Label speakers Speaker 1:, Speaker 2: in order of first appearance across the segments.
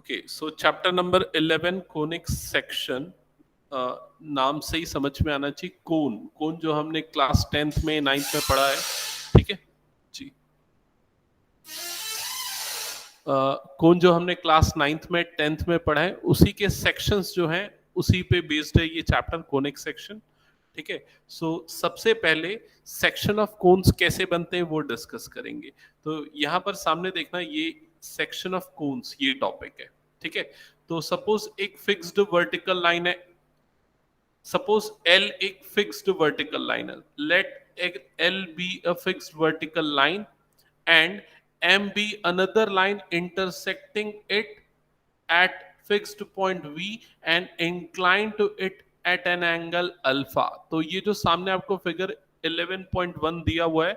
Speaker 1: Okay, सो chapter number 11 conic section. नाम से ही समझ में आना चाहिए कोन। कोन जो हमने क्लास 10th में 9th में पढ़ा है, ठीक है जी। कोन जो हमने क्लास 9th में 10th में पढ़ा है, उसी के सेक्शंस जो हैं उसी पे बेस्ड है ये चैप्टर कोनिक सेक्शन, ठीक है। सो सबसे पहले सेक्शन ऑफ कोन्स कैसे बनते हैं वो डिस्कस करेंगे। तो यहाँ पर सामने देखना, ये सेक्शन ऑफ कोन्स ये टॉपिक है, ठीक है। तो सपोज एक फिक्स्ड वर्टिकल लाइन है, सपोज L एक फिक्स्ड वर्टिकल लाइन है, let L be a fixed vertical line and M be another line intersecting it at fixed point V and inclined to it at an angle alpha। तो ये जो सामने आपको figure 11.1 दिया हुआ है,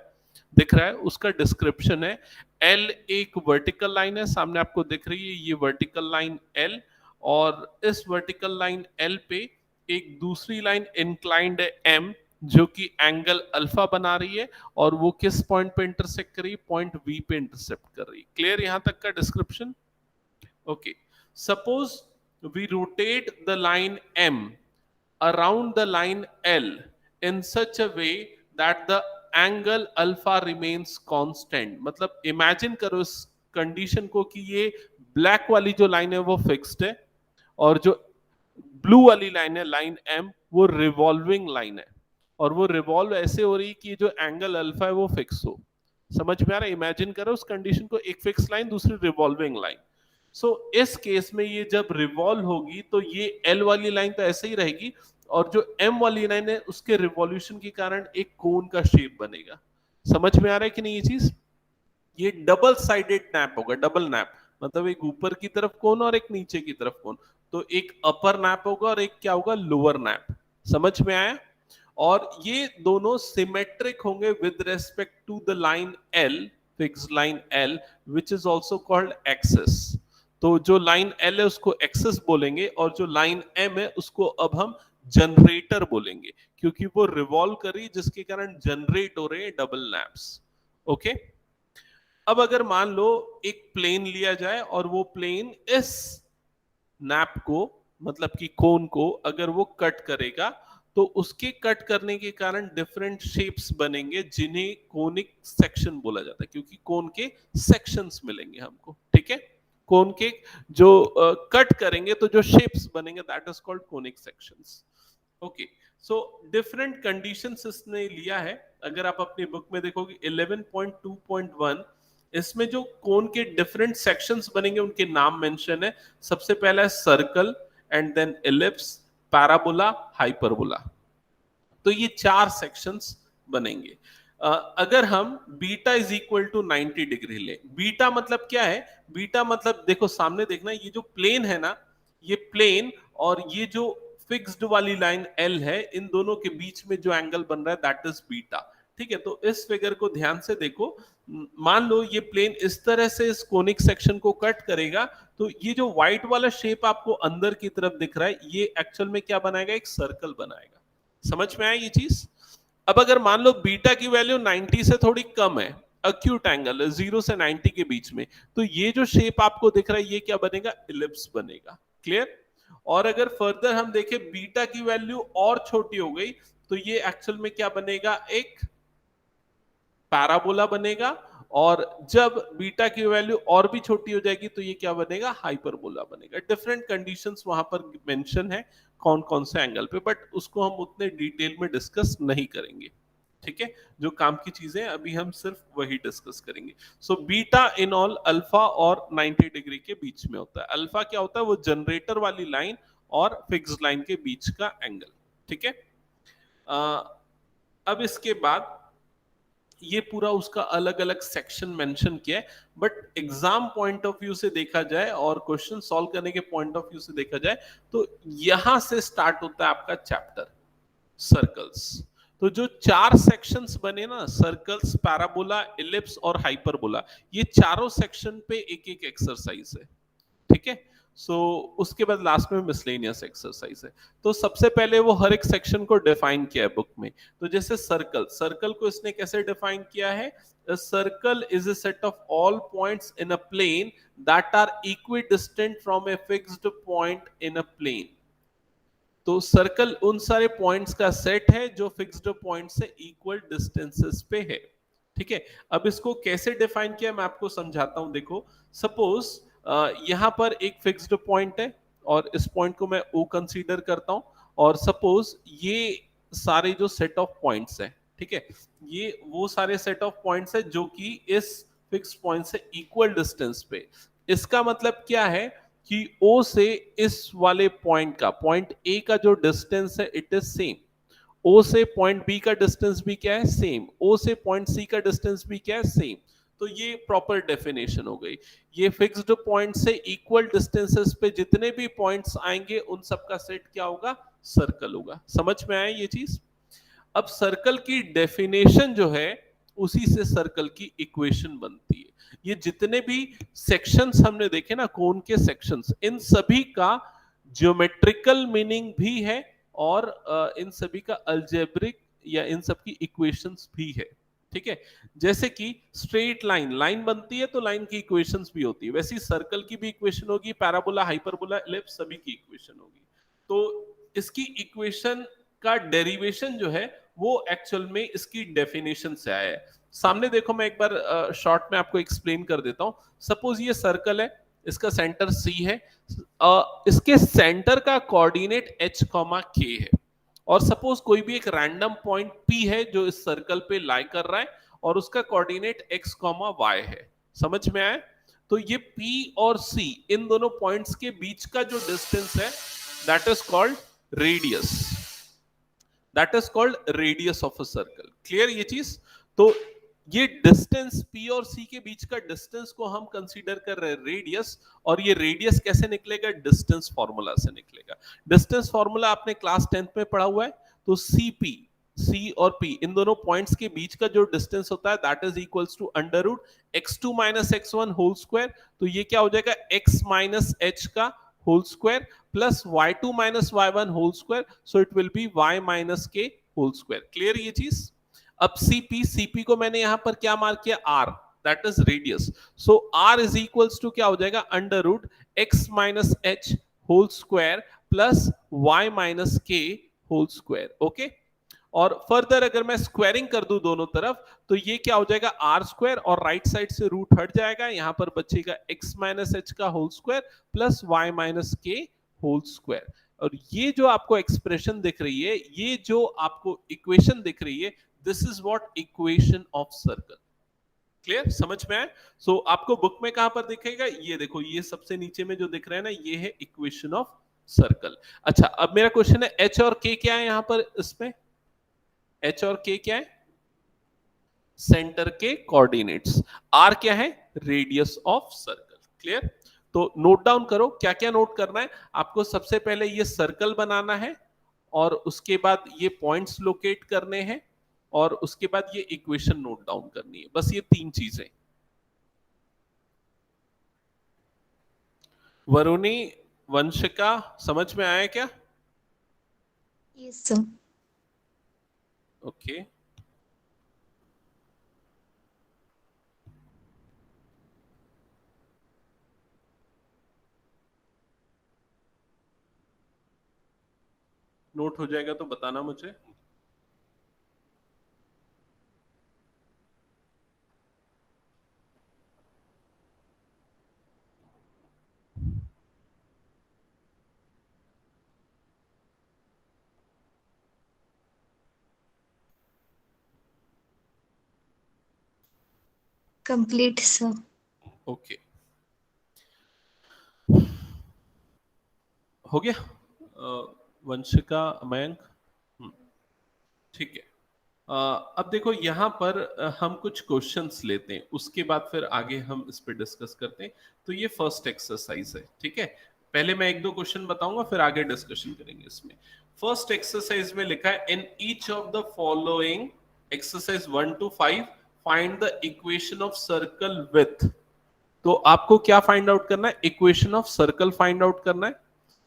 Speaker 1: दिख रहा है, उसका डिस्क्रिप्शन है। L एक वर्टिकल लाइन है, सामने आपको दिख रही है ये वर्टिकल लाइन L, और इस वर्टिकल लाइन L पे एक दूसरी लाइन इंक्लाइंड है M, जो कि एंगल अल्फा बना रही है, और वो किस पॉइंट पे इंटरसेक्ट कर रही है? पॉइंट वी पे इंटरसेक्ट कर रही है। क्लियर यहां तक का description? Okay, suppose we rotate the line M around the line L in such a way that the angle alpha remains constant। मतलब इमेजिन करो इस कंडीशन को कि ये ब्लैक वाली जो लाइन है वो फिक्स्ड है, और जो ब्लू वाली लाइन है, लाइन M, वो रिवॉल्विंग लाइन है, और वो रिवॉल्व ऐसे हो रही है कि जो एंगल अल्फा है वो फिक्स हो। समझ में आ रहा है? इमेजिन करो उस कंडीशन को, एक फिक्स लाइन दूसरी रिवॉल्विंग लाइन। सो इस केस में ये जब रिवॉल्व होगी तो ये एल वाली लाइन तो ऐसे ही रहेगी, और जो एम वाली लाइन है उसके रिवॉल्यूशन के कारण एक कोन का शेप बनेगा। समझ में आ रहा है कि नहीं ये चीज? ये डबल साइडेड नैप होगा, डबल नैप मतलब एक ऊपर की तरफ कोन और एक नीचे की तरफ कोन। तो एक अपर नैप होगा और एक क्या होगा? Lower nap. समझ में आया? और ये दोनों सिमेट्रिक होंगे with respect to the line L, fixed line L, which is also called axis. तो जो लाइन L है उसको एक्सिस बोलेंगे, और जो लाइन M है उसको अब हम जनरेटर बोलेंगे, क्योंकि वो रिवॉल्व कर रही है, जिसके कारण जनरेट हो रहे हैं डबल नैप्स। ओके, अब अगर मान लो एक प्लेन लिया जाए और वो प्लेन इस नैप को, मतलब कि कोन को, अगर वो कट करेगा तो उसके कट करने के कारण डिफरेंट शेप्स बनेंगे, जिन्हें कोनिक सेक्शन बोला जाता है, क्योंकि कोन के सेक्शंस मिलेंगे हमको, ठीक है। कोन के जो कट करेंगे तो जो शेप्स बनेंगे, that is called conic sections. Okay, so different conditions इसने लिया है। अगर आप अपनी बुक में देखोगे 11.2.1, इसमें जो कोन के डिफरेंट सेक्शंस बनेंगे उनके नाम मेंशन है। सबसे पहला है circle, and then ellipse, parabola, hyperbola. तो ये 4 सेक्शंस बनेंगे। अगर हम beta is equal to 90 degree ले, बीटा मतलब क्या है? बीटा मतलब देखो सामने देखना, ये जो प्लेन है ना, ये प्लेन और ये जो फिक्स्ड वाली लाइन L है, इन दोनों के बीच में जो एंगल बन रहा है दैट इज बीटा, ठीक है। तो इस फिगर को ध्यान से देखो, मान लो ये प्लेन इस तरह से इस कोनिक सेक्शन को कट करेगा, तो ये जो व्हाइट वाला शेप आपको अंदर की तरफ दिख रहा है, ये एक्चुअल में क्या बनाएगा? एक सर्कल बनाएगा। समझ में आया ये चीज? अब अगर मान लो बीटा की वैल्यू 90 से थोड़ी कम है, अक्यूट एंगल है 0 से 90 के बीच में, तो ये जो शेप आपको दिख रहा है ये क्या बनेगा? इलिप्स बनेगा। क्लियर? और अगर फर्दर हम देखें बीटा की वैल्यू और छोटी हो गई, तो ये एक्चुअल में क्या बनेगा? एक पैराबोला बनेगा, और जब बीटा की वैल्यू और भी छोटी हो जाएगी तो ये क्या बनेगा? हाइपरबोला बनेगा। डिफरेंट कंडीशंस वहां पर मेंशन है कौन कौन से एंगल पे, बट उसको हम उतने डिटेल में डिस्कस नहीं करेंगे, ठीक है। जो काम की चीजें अभी हम सिर्फ वही डिस्कस करेंगे। So beta in all alpha और 90 डिग्री के बीच में होता है। अल्फा क्या होता है? वो जनरेटर वाली लाइन और फिक्स्ड लाइन के बीच का एंगल, ठीक है। अब इसके बाद ये पूरा उसका अलग अलग सेक्शन मेंशन किया है, but exam point of view से देखा जाए और क्वेश्चन सॉल्व करने के पॉइंट ऑफ व्यू से देखा जाए, तो यहां से स्टार्ट होता है आपका चैप्टर सर्कल्स। तो जो 4 सेक्शंस बने ना, सर्कल्स, पैराबोला, इलिप्स और हाइपरबोला, ये चारों सेक्शन पे एक एक एक्सरसाइज है, ठीक है। सो उसके बाद लास्ट में मिसलेनियस एक्सरसाइज है। तो सबसे पहले वो हर एक सेक्शन को डिफाइन किया है बुक में। तो जैसे सर्कल, सर्कल को इसने कैसे डिफाइन किया है? A circle is a set of all points in a plane that are equidistant from a fixed point in a plane. तो सर्कल उन सारे पॉइंट्स का सेट है जो फिक्स्ड पॉइंट से इक्वल डिस्टेंसेस पे है। ठीक है, अब इसको कैसे डिफाइन किया मैं आपको समझाता हूं। देखो, सपोज यहां पर एक फिक्स्ड पॉइंट है और इस पॉइंट को मैं O कंसीडर करता हूं, और सपोज ये सारे जो सेट ऑफ पॉइंट्स है, ठीक है, ये वो सारे सेट ऑफ पॉइंट्स है जो कि इस फिक्स पॉइंट से इक्वल डिस्टेंस पे। इसका मतलब क्या है कि O से इस वाले पॉइंट का, पॉइंट A का जो डिस्टेंस है इट इज सेम। O से पॉइंट B का डिस्टेंस भी क्या है? सेम। O से पॉइंट C का डिस्टेंस भी क्या है? सेम। तो ये प्रॉपर डेफिनेशन हो गई। ये फिक्स्ड पॉइंट से इक्वल डिस्टेंसेस पे जितने भी पॉइंट्स आएंगे उन सब का सेट क्या होगा? सर्कल होगा। समझ में आया ये चीज? अब सर्कल की डेफिनेशन जो है उसी से सर्कल की इक्वेशन बनती है। ये जितने भी सेक्शंस हमने देखे ना, कोन के सेक्शंस, इन सभी का ज्योमेट्रिकल मीनिंग भी है और इन सभी का अलजेब्रिक या इन सब की इक्वेशंस भी है। ठीक है, जैसे कि स्ट्रेट लाइन, लाइन बनती है तो लाइन की इक्वेशंस भी होती है, वैसे ही सर्कल की भी इक्वेशन होगी, पैराबोला, हाइपरबोला, एलिप्स सभी की इक्वेशन होगी। तो इसकी इक्वेशन का डेरिवेशन जो है वो एक्चुअल में इसकी डेफिनेशन से आया है। सामने देखो, मैं एक बार शॉर्ट में आपको एक्सप्लेन कर देता हूं। सपोज ये सर्कल है, इसका सेंटर C है, इसके सेंटर का कोऑर्डिनेट h, k है, और सपोज कोई भी एक रैंडम पॉइंट P है जो इस सर्कल पे लाई कर रहा है और उसका कोऑर्डिनेट x, y है। समझ में आया? तो ये P और C, इन दोनों पॉइंट्स के बीच का जो डिस्टेंस है that is called radius, that is called radius of a circle. Clear ये चीज? तो ये डिस्टेंस P और C के बीच का डिस्टेंस को हम कंसीडर कर रहे हैं रेडियस, और ये रेडियस कैसे निकलेगा? डिस्टेंस फार्मूला से निकलेगा। डिस्टेंस फार्मूला आपने क्लास 10th में पढ़ा हुआ है। तो CP, C और P, इन दोनों पॉइंट्स के बीच का जो डिस्टेंस होता है that is equals to under root x2 minus x1 whole square. तो ये क्या हो जाएगा? x माइनस h का whole square plus y2 minus y1 whole square, so it will be y minus k whole square. Clear ये चीज? अब CP को मैंने यहां पर क्या मार्क किया? R, that is radius. So R is equals to क्या हो जाएगा? Under root x minus h whole square plus y minus k whole square. Okay, और फर्दर अगर मैं स्क्वायरिंग कर दूं दोनों तरफ तो ये क्या हो जाएगा? आर स्क्वायर, और राइट साइड से रूट हट जाएगा, यहां पर बचेगा x माइनस एच का whole square plus y minus k whole square. और ये जो आपको एक्सप्रेशन दिख रही है, ये जो आपको इक्वेशन दिख रही है, this is what equation of circle. Clear? समझ में आए? सो आपको बुक में कहां पर दिखेगा? ये देखो, ये सबसे नीचे में जो दिख रहा है ना, ये है इक्वेशन ऑफ सर्कल। अच्छा, अब मेरा क्वेश्चन है h और k क्या है यहां पर? इसमें h और k क्या है? सेंटर के कोऑर्डिनेट्स। r क्या है? Radius of circle. क्लियर? तो नोट डाउन करो, क्या क्या नोट करना है आपको। सबसे पहले ये सर्कल बनाना है, और उसके बाद ये पॉइंट्स लोकेट करने हैं, और उसके बाद ये इक्वेशन नोट डाउन करनी है। बस ये 3 चीजें। वरुणी, वंशिका, समझ में आया क्या?
Speaker 2: Yes sir.
Speaker 1: ओके, नोट हो जाएगा तो बताना मुझे।
Speaker 2: Complete sir.
Speaker 1: ओके, हो गया वंशिका, मयंक? ठीक है। अब देखो यहाँ पर हम कुछ क्वेश्चंस लेते हैं, उसके बाद फिर आगे हम इस पे डिस्कस करते हैं। तो ये फर्स्ट एक्सरसाइज है, ठीक है। पहले मैं 1-2 क्वेश्चन बताऊंगा, फिर आगे डिस्कशन करेंगे इसमें। फर्स्ट एक्सरसाइज में लिखा है, in each of the following exercise 1 to 5 find the equation of circle with. तो आपको क्या फाइंड आउट करना है, equation of circle find out करना है।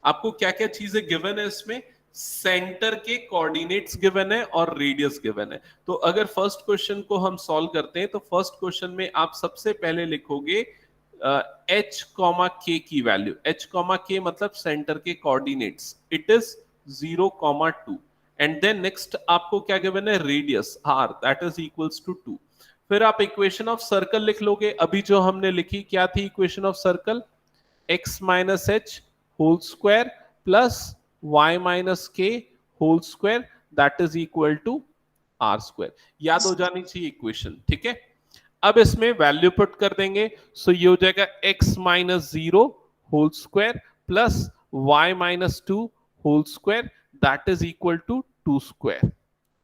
Speaker 1: आपको क्या क्या चीजें गिवन है इसमें, सेंटर के कोऑर्डिनेट्स गिवन है और रेडियस गिवन है। तो अगर फर्स्ट क्वेश्चन को हम सॉल्व करते हैं तो फर्स्ट क्वेश्चन में आप सबसे पहले लिखोगे h कॉमा k की वैल्यू, h कॉमा k मतलब सेंटर के coordinates, it is 0,2 and then next आपको क्या गिवन है, radius r that is equals to 2। फिर आप इक्वेशन ऑफ सर्कल लिख लोगे, अभी जो हमने लिखी क्या थी equation of circle, x minus h whole square plus y minus k whole square that is equal to r square. याद हो जानी चाहिए इक्वेशन, ठीक है। अब इसमें वैल्यू पुट कर देंगे, सो ये हो जाएगा x minus 0 whole square plus y minus 2 whole square that is equal to 2 square,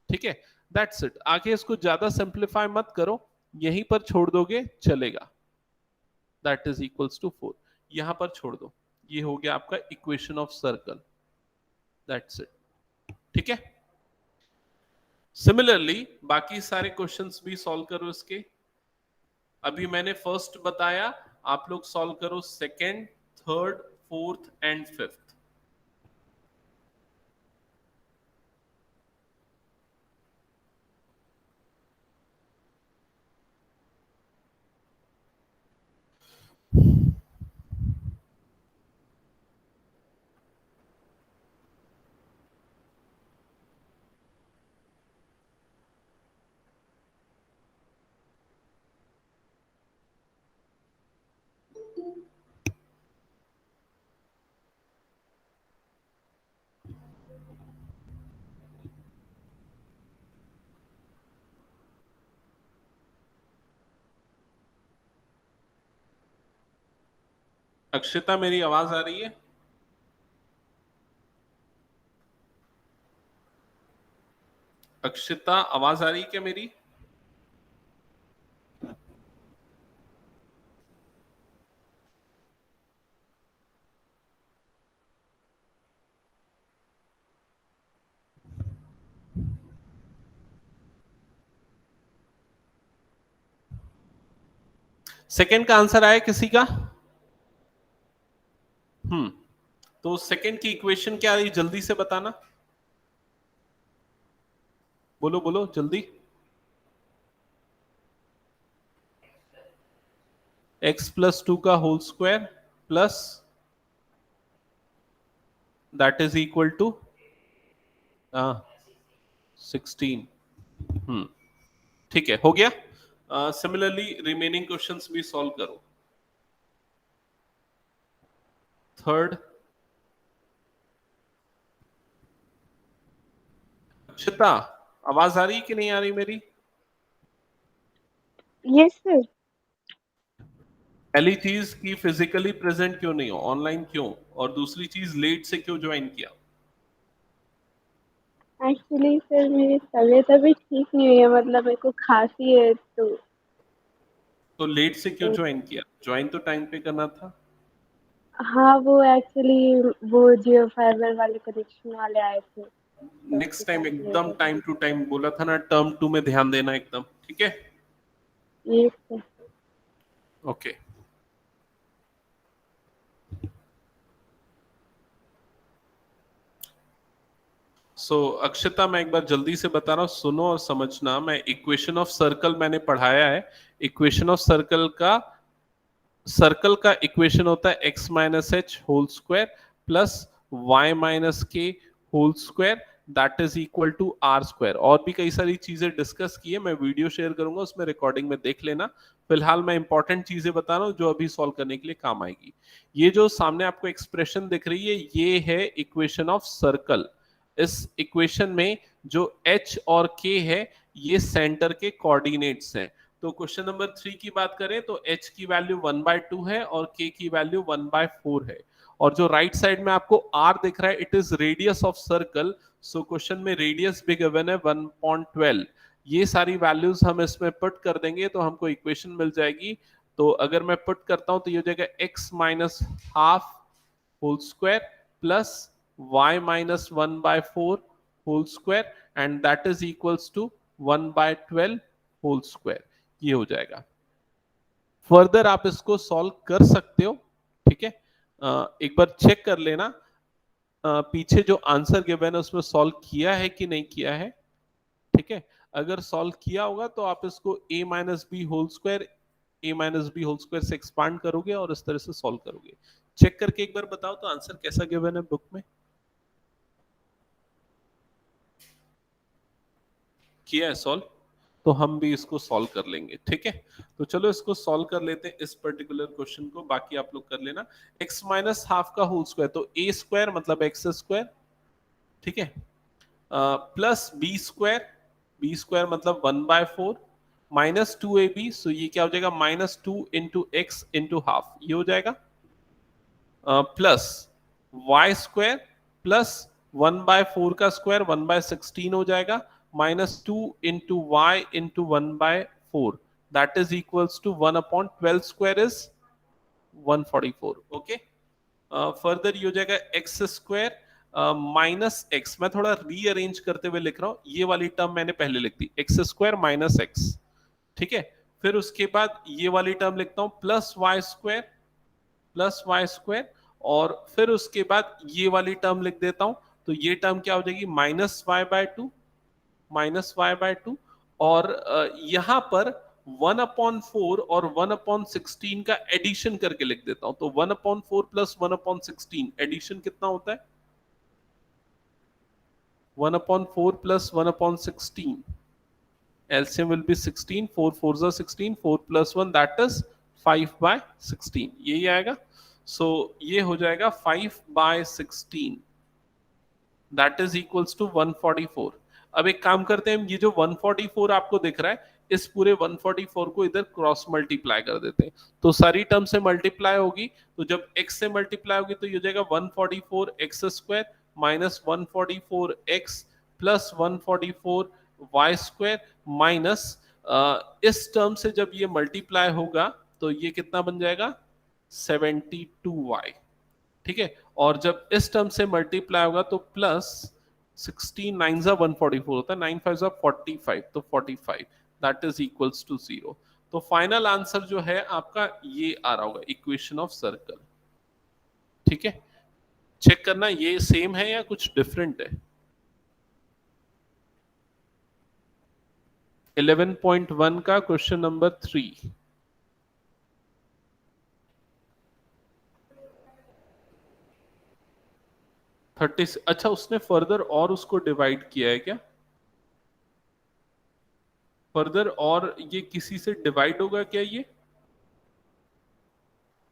Speaker 1: ठीक है। That's it. आगे इसको ज्यादा सिंप्लीफाई मत करो, यहीं पर छोड़ दोगे चलेगा, दैट इज इक्वल्स टू 4, यहां पर छोड़ दो। ये हो गया आपका equation of circle, that's it, ठीक है। सिमिलरली बाकी सारे क्वेश्चंस भी सॉल्व करो इसके। अभी मैंने फर्स्ट बताया, आप लोग सॉल्व करो second, third, fourth and fifth. Akshita मेरी आवाज आ रही है? अक्षिता आवाज आ रही है क्या मेरी? सेकेंड का आंसर आया किसी का? तो सेकेंड की इक्वेशन क्या रही, जल्दी से बताना, बोलो बोलो जल्दी। x प्लस 2 का whole square plus that is equal to 16। ठीक है, हो गया। सिमिलरली रिमेनिंग क्वेश्चंस भी सॉल्व करो। थर्ड, अक्षिता आवाज आ रही कि नहीं आ रही मेरी?
Speaker 3: Yes sir.
Speaker 1: पहली चीज की फिजिकली प्रेजेंट क्यों नहीं हो, ऑनलाइन क्यों, और दूसरी चीज लेट से क्यों ज्वाइन किया?
Speaker 3: एक्चुअली सर मेरी तबीयत अभी ठीक नहीं हुई है, मतलब मेरे को खांसी है
Speaker 1: तो लेट से क्यों ज्वाइन किया, ज्वाइन तो टाइम पे करना था।
Speaker 3: हाँ वो एक्चुअली वो जियो फाइबर वाले कनेक्शन वाले आए थे तो उसके
Speaker 1: नेक्स्ट टाइम
Speaker 3: साथ लेट
Speaker 1: एकदम
Speaker 3: हो
Speaker 1: टाइम
Speaker 3: गई।
Speaker 1: टू टाइम बोला था ना, टर्म 2 में ध्यान देना एकदम, ठीक है।
Speaker 3: Yes sir.
Speaker 1: ओके, सो अक्षता मैं एक बार जल्दी से बता रहा हूँ, सुनो और समझना। मैं इक्वेशन ऑफ सर्कल मैंने पढ़ाया है। इक्वेशन ऑफ सर्कल का इक्वेशन होता है x minus h whole square plus y minus k whole square that is equal to r square. और भी कई सारी चीजें डिस्कस की है, मैं वीडियो शेयर करूंगा, उसमें रिकॉर्डिंग में देख लेना। फिलहाल मैं इंपॉर्टेंट चीजें बता रहा हूँ जो अभी सॉल्व करने के लिए काम आएगी। ये जो सामने आपको एक्सप्रेशन दिख रही है, ये है इक्वेशन ऑफ सर्कल। इस इक्वेशन में जो h और k है ये सेंटर के कोऑर्डिनेट्स हैं। तो क्वेश्चन नंबर 3 की बात करें तो h की वैल्यू 1/2 है और k की वैल्यू 1/4 है। और जो राइट साइड में आपको r दिख रहा है, it is radius of circle. So question में रेडियस भी गिवन है 1.12। ये सारी वैल्यूज हम इसमें पुट कर देंगे तो हमको इक्वेशन मिल जाएगी। तो अगर मैं पुट करता हूं तो ये हो जाएगा x minus half whole square plus y minus 1/4 whole square and that is equals to 1/12 whole square. ये हो जाएगा। फर्दर आप इसको सॉल्व कर सकते हो, ठीक है। एक बार चेक कर लेना पीछे जो आंसर गिवन है उसमें सॉल्व किया है कि नहीं किया है, ठीक है। अगर सॉल्व किया होगा तो आप इसको a minus b whole square से एक्सपांड करोगे और इस तरह से सॉल्व करोगे। चेक करके एक बार बताओ तो आंसर कैसा गिवन है बुक में, किया है सॉल्व, तो हम भी इसको सॉल्व कर लेंगे, ठीक है। तो चलो इसको सॉल्व कर लेते हैं इस पर्टिकुलर क्वेश्चन को, बाकी आप लोग कर लेना। x माइनस हाफ का होल स्क्वायर, तो a स्क्वायर मतलब x स्क्वायर, ठीक है, प्लस बी स्क्वायर मतलब 1/4 माइनस 2ab, सो ये क्या हो जाएगा -2 इंटू एक्स इंटू हाफ, ये हो जाएगा प्लस वाई स्क्वायर प्लस 1/4 का स्क्वायर 1/16 हो जाएगा, -2 into y into 1/4 that is equals to 1/12 square is 144, okay. Further ये हो जाएगा एक्स स्क्वायर माइनस एक्स, मैं थोड़ा रीअरेंज करते हुए लिख रहा हूं, ये वाली टर्म मैंने पहले लिख दी, एक्स स्क्वायर माइनस एक्स, ठीक है। फिर उसके बाद ये वाली टर्म लिखता हूं प्लस वाई स्क्वायर, और फिर उसके बाद ये वाली टर्म लिख देता हूं, तो ये टर्म क्या हो जाएगी -y/2, और यहां पर 1/4 और 1/16 का एडिशन करके लिख देता हूं, तो 1/4 प्लस 1/16 एडिशन कितना होता है 1/4 plus 1/16, LCM will be 16, 4 4s are 16, 4 plus 1 that is 5/16, यही आएगा। सो ये हो जाएगा 5/16 दैट इज इक्वल्स टू 144। अब एक काम करते हैं, ये जो 144 आपको दिख रहा है इस पूरे 144 को इधर क्रॉस मल्टीप्लाई कर देते हैं, तो सारी टर्म से मल्टीप्लाई होगी, तो जब x से मल्टीप्लाई होगी तो ये हो जाएगा 144 x square minus 144 x plus 144 y square minus इस टर्म से जब ये मल्टीप्लाई होगा तो ये कितना बन जाएगा 72y, ठीक है। और जब इस टर्म से मल्टीप्लाई होगा तो प्लस 16 9 जा 144 होता है, 9 5 जा 45, तो 45 दैट इज इक्वल्स टू 0। तो फाइनल आंसर जो है आपका ये आ रहा होगा इक्वेशन ऑफ सर्कल, ठीक है। चेक करना ये सेम है या कुछ डिफरेंट है। 11.1 का क्वेश्चन नंबर 3, अच्छा उसने फर्दर और उसको डिवाइड किया है क्या, फर्दर और ये किसी से डिवाइड होगा क्या, ये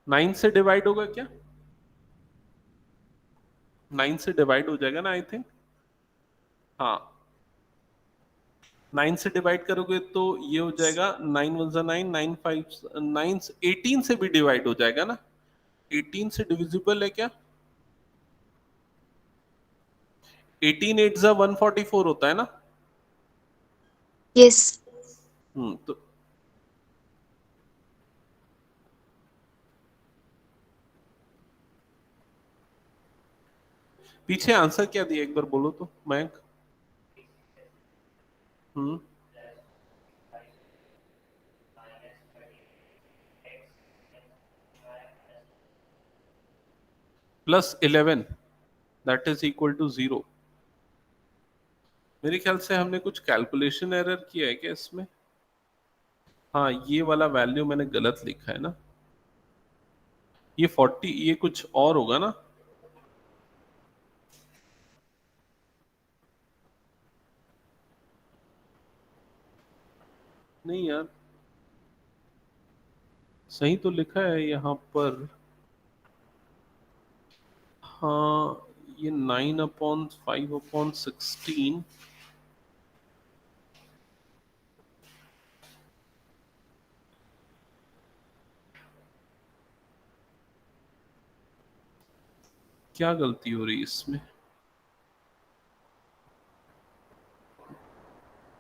Speaker 1: 9 से डिवाइड होगा क्या, 9 से डिवाइड हो जाएगा ना आई थिंक, हाँ 9 से डिवाइड करोगे तो ये हो जाएगा 9 1 9 9 5 9 18 से भी डिवाइड हो जाएगा ना, 18 से डिविजिबल है क्या, 18 8 जा 144 होता है ना,
Speaker 2: Yes.
Speaker 1: तो पीछे आंसर क्या दिया एक बार बोलो तो Mayank. Plus 11 that is equal to 0। मेरे ख्याल से हमने कुछ कैलकुलेशन एरर किया है क्या इसमें, हाँ ये वाला वैल्यू मैंने गलत लिखा है ना, ये 40 ये कुछ और होगा ना, नहीं यार सही तो लिखा है यहाँ पर, हाँ ये 9/5/16 क्या गलती हो रही है इसमें,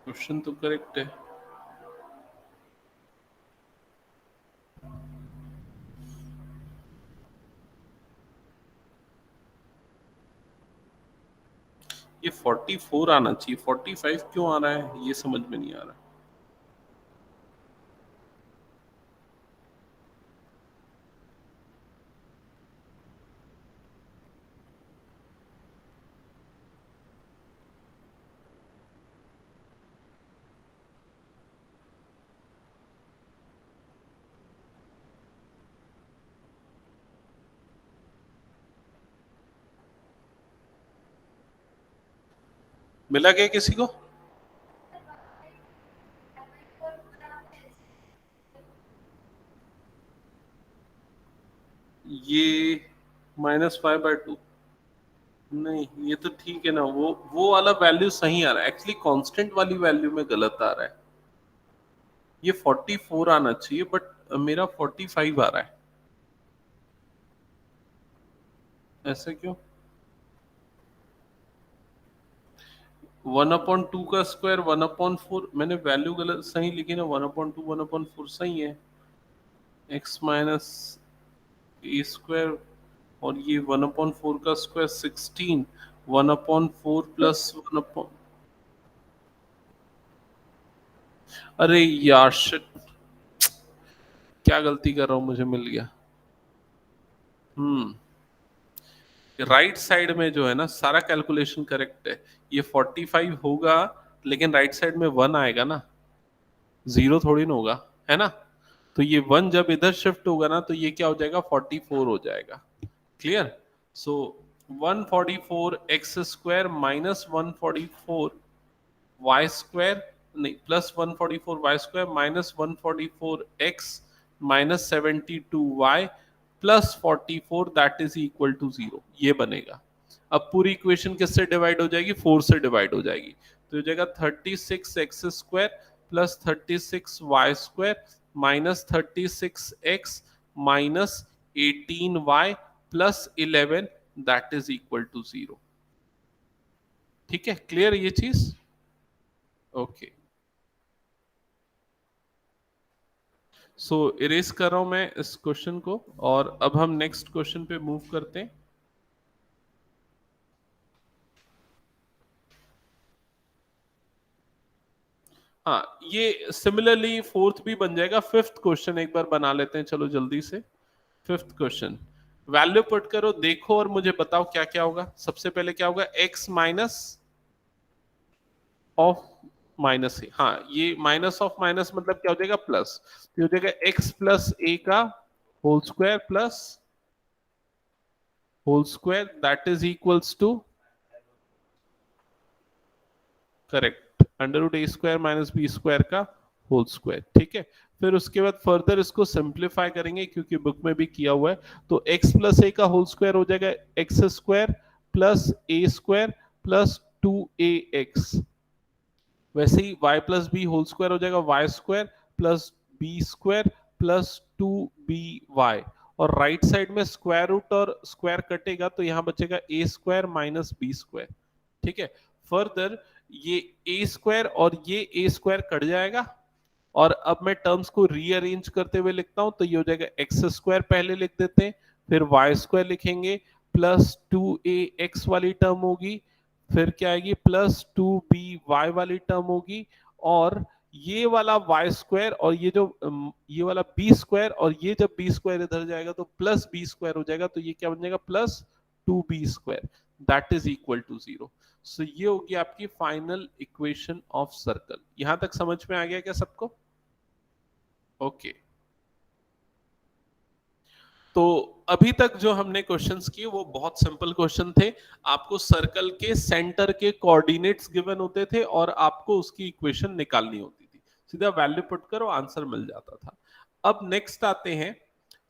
Speaker 1: क्वेश्चन तो करेक्ट है। ये 44 आना चाहिए, 45 क्यों आ रहा है ये समझ में नहीं आ रहा। मिला क्या किसी को? ये -5/2 नहीं, ये तो ठीक है ना, वो वाला वैल्यू सही आ रहा है, एक्चुअली कांस्टेंट वाली वैल्यू में गलत आ रहा है। ये 44 आना चाहिए बट मेरा 45 आ रहा है, ऐसे क्यों? 1/2 का स्क्वायर 1/4, मैंने वैल्यू गलत सही लिखी ना, 1/2 1/4 सही है, x माइनस ए स्क्वायर, और ये 1/4 का स्क्वायर 16, 1/4 प्लस 1 अरे यार शिट, क्या गलती कर रहा हूं, मुझे मिल गया। राइट साइड में जो है ना सारा कैलकुलेशन करेक्ट है, ये 45 होगा, लेकिन राइट साइड में 1 आएगा ना, 0 थोड़ी ना होगा, है ना? तो ये 1 जब इधर शिफ्ट होगा ना तो ये क्या हो जाएगा, 44 हो जाएगा। Clear? So 144 x square minus 144 y square, नहीं plus 144 y square minus 144 x minus 72 y plus 44 that is equal to 0, ये बनेगा। अब पूरी इक्वेशन किससे डिवाइड हो जाएगी, 4 से डिवाइड हो जाएगी, तो हो जाएगा 36 x square plus 36 y square minus 36 x minus 18 y plus 11 that is equal to 0। ठीक है, क्लियर ये चीज? ओके, सो इरेज कर रहा हूं मैं इस क्वेश्चन को, और अब हम नेक्स्ट क्वेश्चन पे मूव करते हैं। हाँ, ये सिमिलरली फोर्थ भी बन जाएगा। फिफ्थ क्वेश्चन एक बार बना लेते हैं, चलो जल्दी से। फिफ्थ क्वेश्चन, वैल्यू पुट करो, देखो और मुझे बताओ क्या क्या होगा। सबसे पहले क्या होगा, x माइनस ऑफ माइनस ए, हाँ ये माइनस ऑफ माइनस मतलब क्या हो जाएगा, प्लस, तो हो जाएगा x प्लस ए का whole square plus whole square that is equals to, correct, under root a square minus b square का होल स्क्वायर। ठीक है, फिर उसके बाद फर्दर इसको सिंप्लीफाई करेंगे क्योंकि बुक में भी किया हुआ है, तो x प्लस ए का होल स्क्वायर हो जाएगा x square plus a square plus 2ax, वैसे ही y plus b whole square हो जाएगा y square plus b square plus 2by, और राइट साइड में स्क्वायर रूट और स्क्वायर कटेगा तो यहां बचेगा a square minus b square. ठीक है, फर्दर ये ए स्क्वायर और ये ए स्क्वायर कट जाएगा, और अब मैं टर्म्स को रीअरेंज करते हुए लिखता हूं, तो ये हो जाएगा एक्स स्क्वायर पहले लिख देते हैं, फिर वाई स्क्वायर लिखेंगे प्लस 2ax वाली टर्म होगी, फिर क्या आएगी प्लस 2by वाली टर्म होगी, और ये वाला y स्क्वायर और ये जो ये वाला b स्क्वायर, और ये जब b स्क्वायर इधर जाएगा तो प्लस b स्क्वायर हो जाएगा, तो ये क्या बन जाएगा plus 2b square that is equal to 0। So ये होगी आपकी फाइनल इक्वेशन ऑफ सर्कल। यहां तक समझ में आ गया क्या सबको? ओके, तो अभी तक जो हमने क्वेश्चंस किए वो बहुत सिंपल क्वेश्चन थे। आपको सर्कल के सेंटर के कोऑर्डिनेट्स गिवन होते थे और आपको उसकी इक्वेशन निकालनी होती थी, सीधा वैल्यू पुट करो आंसर मिल जाता था। अब नेक्स्ट आते हैं,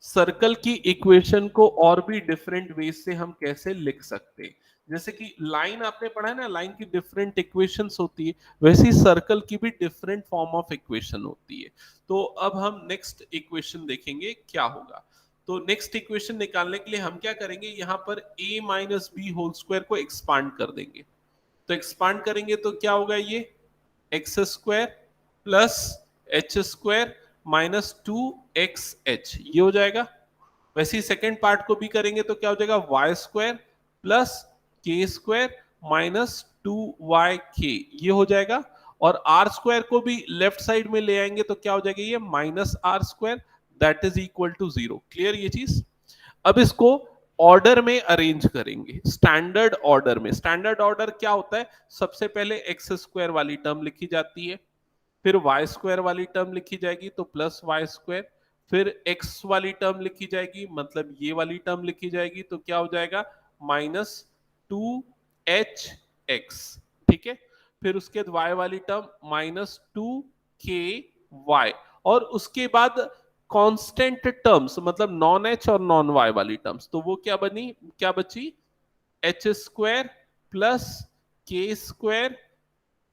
Speaker 1: सर्कल की इक्वेशन को और भी डिफरेंट वे से हम कैसे लिख सकते हैं। जैसे कि लाइन आपने पढ़ा है ना, लाइन की डिफरेंट इक्वेशंस होती है, वैसे ही सर्कल की भी डिफरेंट फॉर्म ऑफ इक्वेशन होती है। तो अब हम नेक्स्ट इक्वेशन देखेंगे क्या होगा। तो नेक्स्ट इक्वेशन निकालने के लिए हम क्या करेंगे, यहां पर a minus b whole square को एक्सपांड कर देंगे, तो एक्सपांड करेंगे तो क्या होगा, ये x square plus h square minus 2xh, ये हो जाएगा। वैसे ही सेकेंड पार्ट को भी करेंगे तो क्या हो जाएगा, y square plus k square minus 2yk, ये हो जाएगा। और आर स्क्वायर को भी लेफ्ट साइड में ले आएंगे तो क्या हो जाएगा, ये minus are square that is equal to 0। Clear ये चीज? अब इसको ऑर्डर में अरेंज करेंगे, स्टैंडर्ड ऑर्डर में। स्टैंडर्ड ऑर्डर क्या होता है, सबसे पहले एक्स स्क्वायर वाली टर्म लिखी जाती है, फिर वाई स्क्वायर वाली टर्म लिखी जाएगी तो प्लस वाई स्क्वायर, फिर x वाली टर्म लिखी जाएगी, मतलब ये वाली टर्म लिखी जाएगी तो क्या हो जाएगा माइनस 2hx। ठीक है, फिर उसके बाद y वाली टर्म -2ky, और उसके बाद कांस्टेंट टर्म्स मतलब नॉन एच और नॉन वाई वाली टर्म्स, तो वो क्या बनी, क्या बची, h square plus k square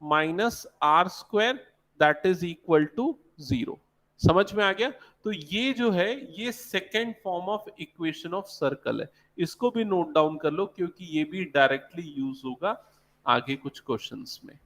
Speaker 1: minus are square that is equal to 0। समझ में आ गया? तो ये जो है ये second form of equation of circle है, इसको भी नोट डाउन कर लो क्योंकि ये भी डायरेक्टली यूज होगा आगे कुछ क्वेश्चंस में।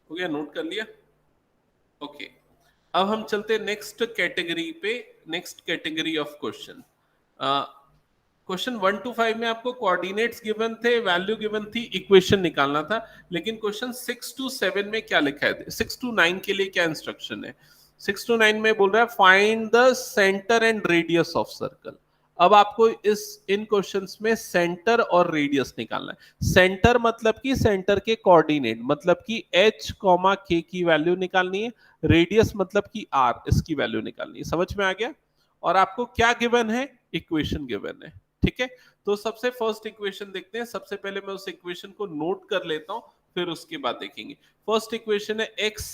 Speaker 1: हो गया, नोट कर लिया? ओके, अब हम चलते हैं नेक्स्ट कैटेगरी पे, next category of question. Question 1 to 5 में आपको कोऑर्डिनेट्स गिवन थे, वैल्यू गिवन थी, इक्वेशन निकालना था, लेकिन क्वेश्चन 6 to 7 में क्या लिखा है, 6 to 9 के लिए क्या इंस्ट्रक्शन है? 6 to 9 में बोल रहा है find the centre and radius of circle. अब आपको इन क्वेश्चंस में सेंटर और रेडियस निकालना है। सेंटर मतलब कि सेंटर के कोऑर्डिनेट, मतलब कि h, k की वैल्यू निकालनी है, रेडियस मतलब कि r, इसकी वैल्यू निकालनी है। समझ में आ गया? और आपको क्या गिवन है, इक्वेशन गिवन है। ठीक है, तो सबसे फर्स्ट इक्वेशन देखते हैं। सबसे पहले मैं उस इक्वेशन को नोट कर लेता हूं, फिर उसके बाद देखेंगे। फर्स्ट इक्वेशन है x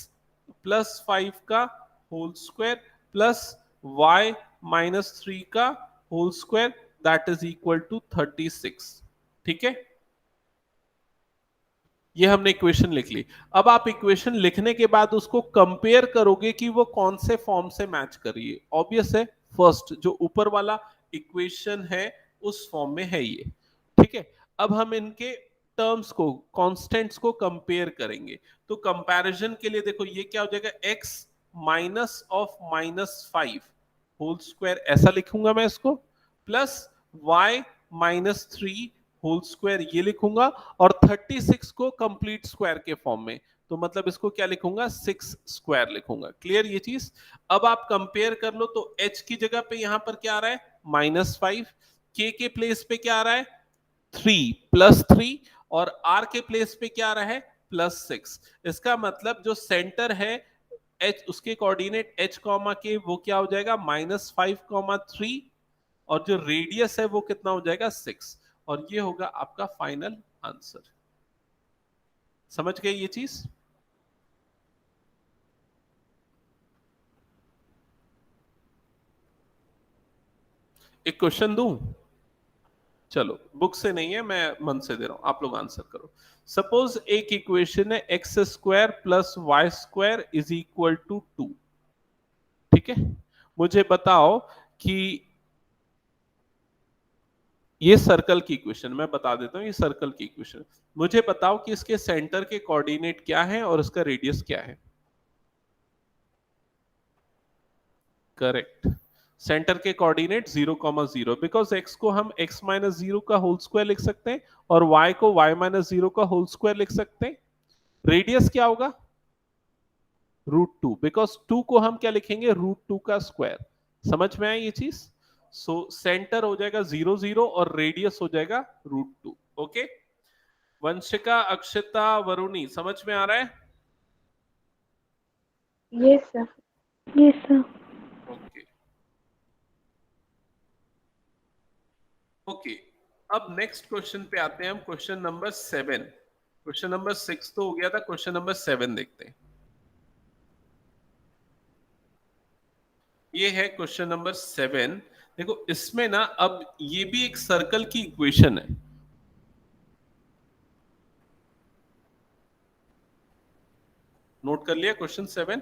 Speaker 1: प्लस 5 का whole square plus y minus 3 का whole square that is equal to 36। ठीक है, ये हमने इक्वेशन लिख ली। अब आप इक्वेशन लिखने के बाद उसको कंपेयर करोगे कि वो कौन से फॉर्म से मैच कर रही है। ऑब्वियस है, फर्स्ट जो ऊपर वाला इक्वेशन है उस फॉर्म में है ये। ठीक है, अब हम इनके टर्म्स को, कांस्टेंट्स को कंपेयर करेंगे। तो कंपैरिजन के लिए देखो ये क्या हो जाएगा, x minus of -5 whole square, ऐसा लिखूंगा मैं इसको, plus y minus 3 whole square ये लिखूंगा, और 36 को कंप्लीट स्क्वायर के फॉर्म में, तो मतलब इसको क्या लिखूंगा, 6 स्क्वायर लिखूंगा। क्लियर ये चीज? अब आप कंपेयर कर लो, तो h की जगह पे यहां पर क्या आ रहा है, -5, k के प्लेस पे क्या आ रहा है, 3 प्लस 3, और r के प्लेस पे क्या आ रहा है, +6। इसका मतलब जो सेंटर है h, उसके कोऑर्डिनेट h, k वो क्या हो जाएगा, -5, 3, और जो रेडियस है वो कितना हो जाएगा, 6, और ये होगा आपका फाइनल आंसर। समझ गए ये चीज? एक क्वेश्चन दूं? चलो, बुक से नहीं है, मैं मन से दे रहा हूं, आप लोग आंसर करो। सपोज एक इक्वेशन है x square plus y square is equal to 2। ठीक है, मुझे बताओ कि ये सर्कल की इक्वेशन, मैं बता देता हूं ये सर्कल की इक्वेशन, मुझे बताओ कि इसके सेंटर के कोऑर्डिनेट क्या है और इसका रेडियस क्या है। करेक्ट, सेंटर के कोऑर्डिनेट 0,0, बिकॉज x को हम x माइनस 0 का होल स्क्वायर लिख सकते हैं और y को y माइनस 0 का होल स्क्वायर लिख सकते हैं। रेडियस क्या होगा, √2, बिकॉज 2 को हम क्या लिखेंगे, √2 का स्क्वायर। समझ में आया ये चीज? सो सेंटर हो जाएगा 0, 0 और रेडियस हो जाएगा √2। ओके, वंशिका, अक्षता, वरुणी, समझ में आ रहा है?
Speaker 3: Yes sir. Yes sir.
Speaker 1: Okay okay, अब नेक्स्ट क्वेश्चन पे आते हैं हम, क्वेश्चन नंबर 7। क्वेश्चन नंबर 6 तो हो गया था, क्वेश्चन नंबर 7 देखते हैं। ये है क्वेश्चन नंबर 7। देखो इसमें ना, अब ये भी एक सर्कल की इक्वेशन है। नोट कर लिया क्वेश्चन 7?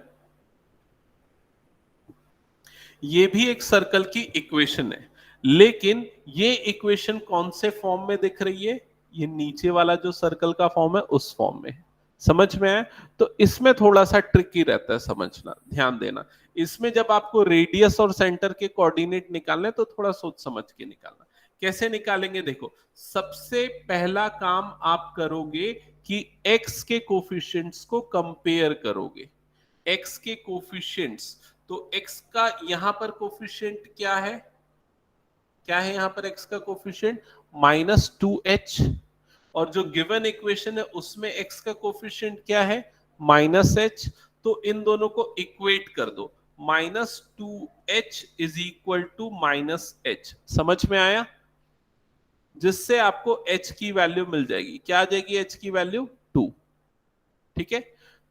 Speaker 1: ये भी एक सर्कल की इक्वेशन है, लेकिन ये इक्वेशन कौन से फॉर्म में दिख रही है, ये नीचे वाला जो सर्कल का फॉर्म है उस फॉर्म में। समझ में आया? तो इसमें थोड़ा सा ट्रिकी रहता है समझना, ध्यान देना। इसमें जब आपको रेडियस और सेंटर के कोऑर्डिनेट निकालने तो थोड़ा सोच समझ के निकालना। कैसे निकालेंगे, देखो सबसे पहला काम आप करोगे कि x के कोफिशिएंट्स को कंपेयर करोगे। x के कोफिशिएंट्स, तो x का यहां पर कोफिशिएंट क्या है, क्या है यहां पर x का कोफिशिएंट -2h, और जो गिवन इक्वेशन है उसमें x का कोफिशिएंट क्या है -h। तो इन दोनों को इक्वेट कर दो, -2h is equal to -h। समझ में आया? जिससे आपको h की वैल्यू मिल जाएगी, क्या आ जाएगी h की वैल्यू 2। ठीक है,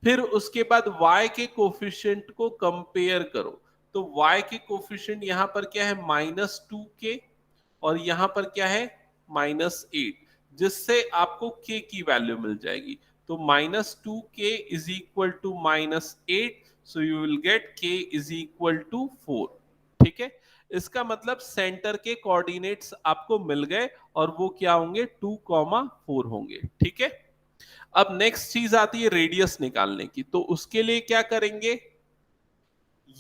Speaker 1: फिर उसके बाद y के कोफिशिएंट को कंपेयर करो, तो y के कोफिशिएंट यहां पर क्या है -2k, और यहां पर क्या है -8, जिससे आपको k की वैल्यू मिल जाएगी। तो -2k is equal to -8, so you will get k is equal to 4। ठीक है, इसका मतलब सेंटर के कोऑर्डिनेट्स आपको मिल गए, और वो क्या होंगे 2,4 होंगे। ठीक है, अब नेक्स्ट चीज आती है रेडियस निकालने की, तो उसके लिए क्या करेंगे,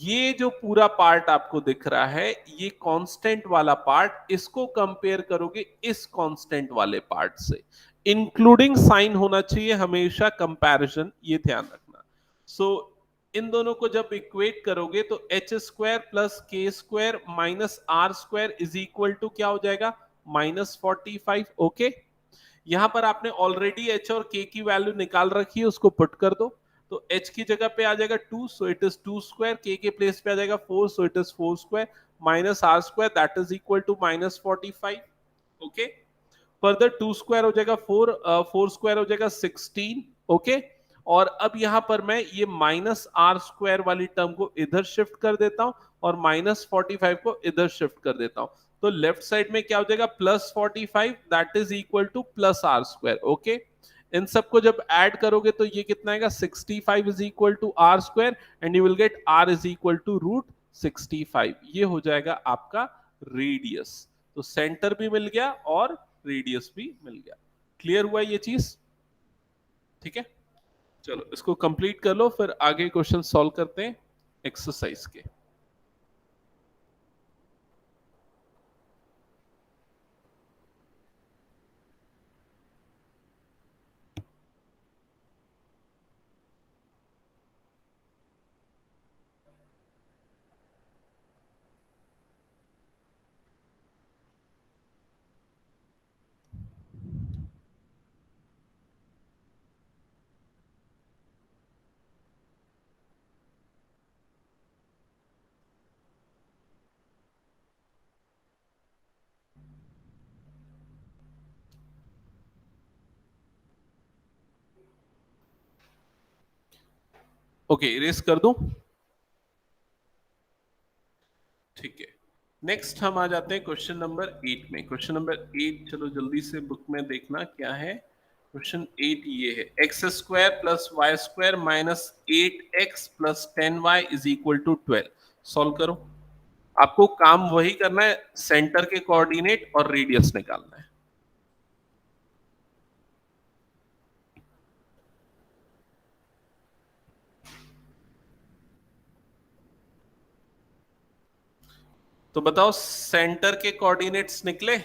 Speaker 1: ये जो पूरा पार्ट आपको दिख रहा है, ये कांस्टेंट वाला पार्ट, इसको कंपेयर करोगे इस कांस्टेंट वाले पार्ट से, इंक्लूडिंग साइन होना चाहिए हमेशा कंपैरिजन, ये ध्यान रखना। सो इन दोनों को जब इक्वेट करोगे तो h square plus k square minus are square is equal to क्या हो जाएगा -45। ओके, यहां पर आपने ऑलरेडी एच और के की वैल्यू निकाल रखी है, उसको पुट कर दो। तो h की जगह पे आ जाएगा 2, so it is 2 square, k के प्लेस पे आ जाएगा 4, so it is 4 square, minus are square that is equal to -45। Okay, further 2 square हो जाएगा 4, 4 स्क्वायर हो जाएगा 16। ओके, और अब यहां पर मैं ये -r² वाली टर्म को इधर शिफ्ट कर देता हूं, और -45 को इधर शिफ्ट कर देता हूं। तो लेफ्ट साइड में क्या हो जाएगा +45 that is equal to +r²। Okay, इन सबको जब ऐड करोगे तो ये कितना आएगा 65 is equal to r², and you will get r is equal to √65। ये हो जाएगा आपका रेडियस। तो सेंटर भी मिल गया और रेडियस भी मिल गया। क्लियर हुआ ये चीज? ठीक है, चलो इसको कंप्लीट कर लो, फिर आगे क्वेश्चन सॉल्व करते हैं एक्सरसाइज के। ओके, इरेज कर दूं? ठीक है, नेक्स्ट हम आ जाते हैं क्वेश्चन नंबर 8 में। क्वेश्चन नंबर 8 चलो जल्दी से बुक में देखना क्या है। क्वेश्चन 8 ये है, x² plus y² minus 8x plus 10y is equal to 12। Solve करो। आपको काम वही करना है, सेंटर के कोऑर्डिनेट और रेडियस निकालना है। तो बताओ सेंटर के कोऑर्डिनेट्स निकले?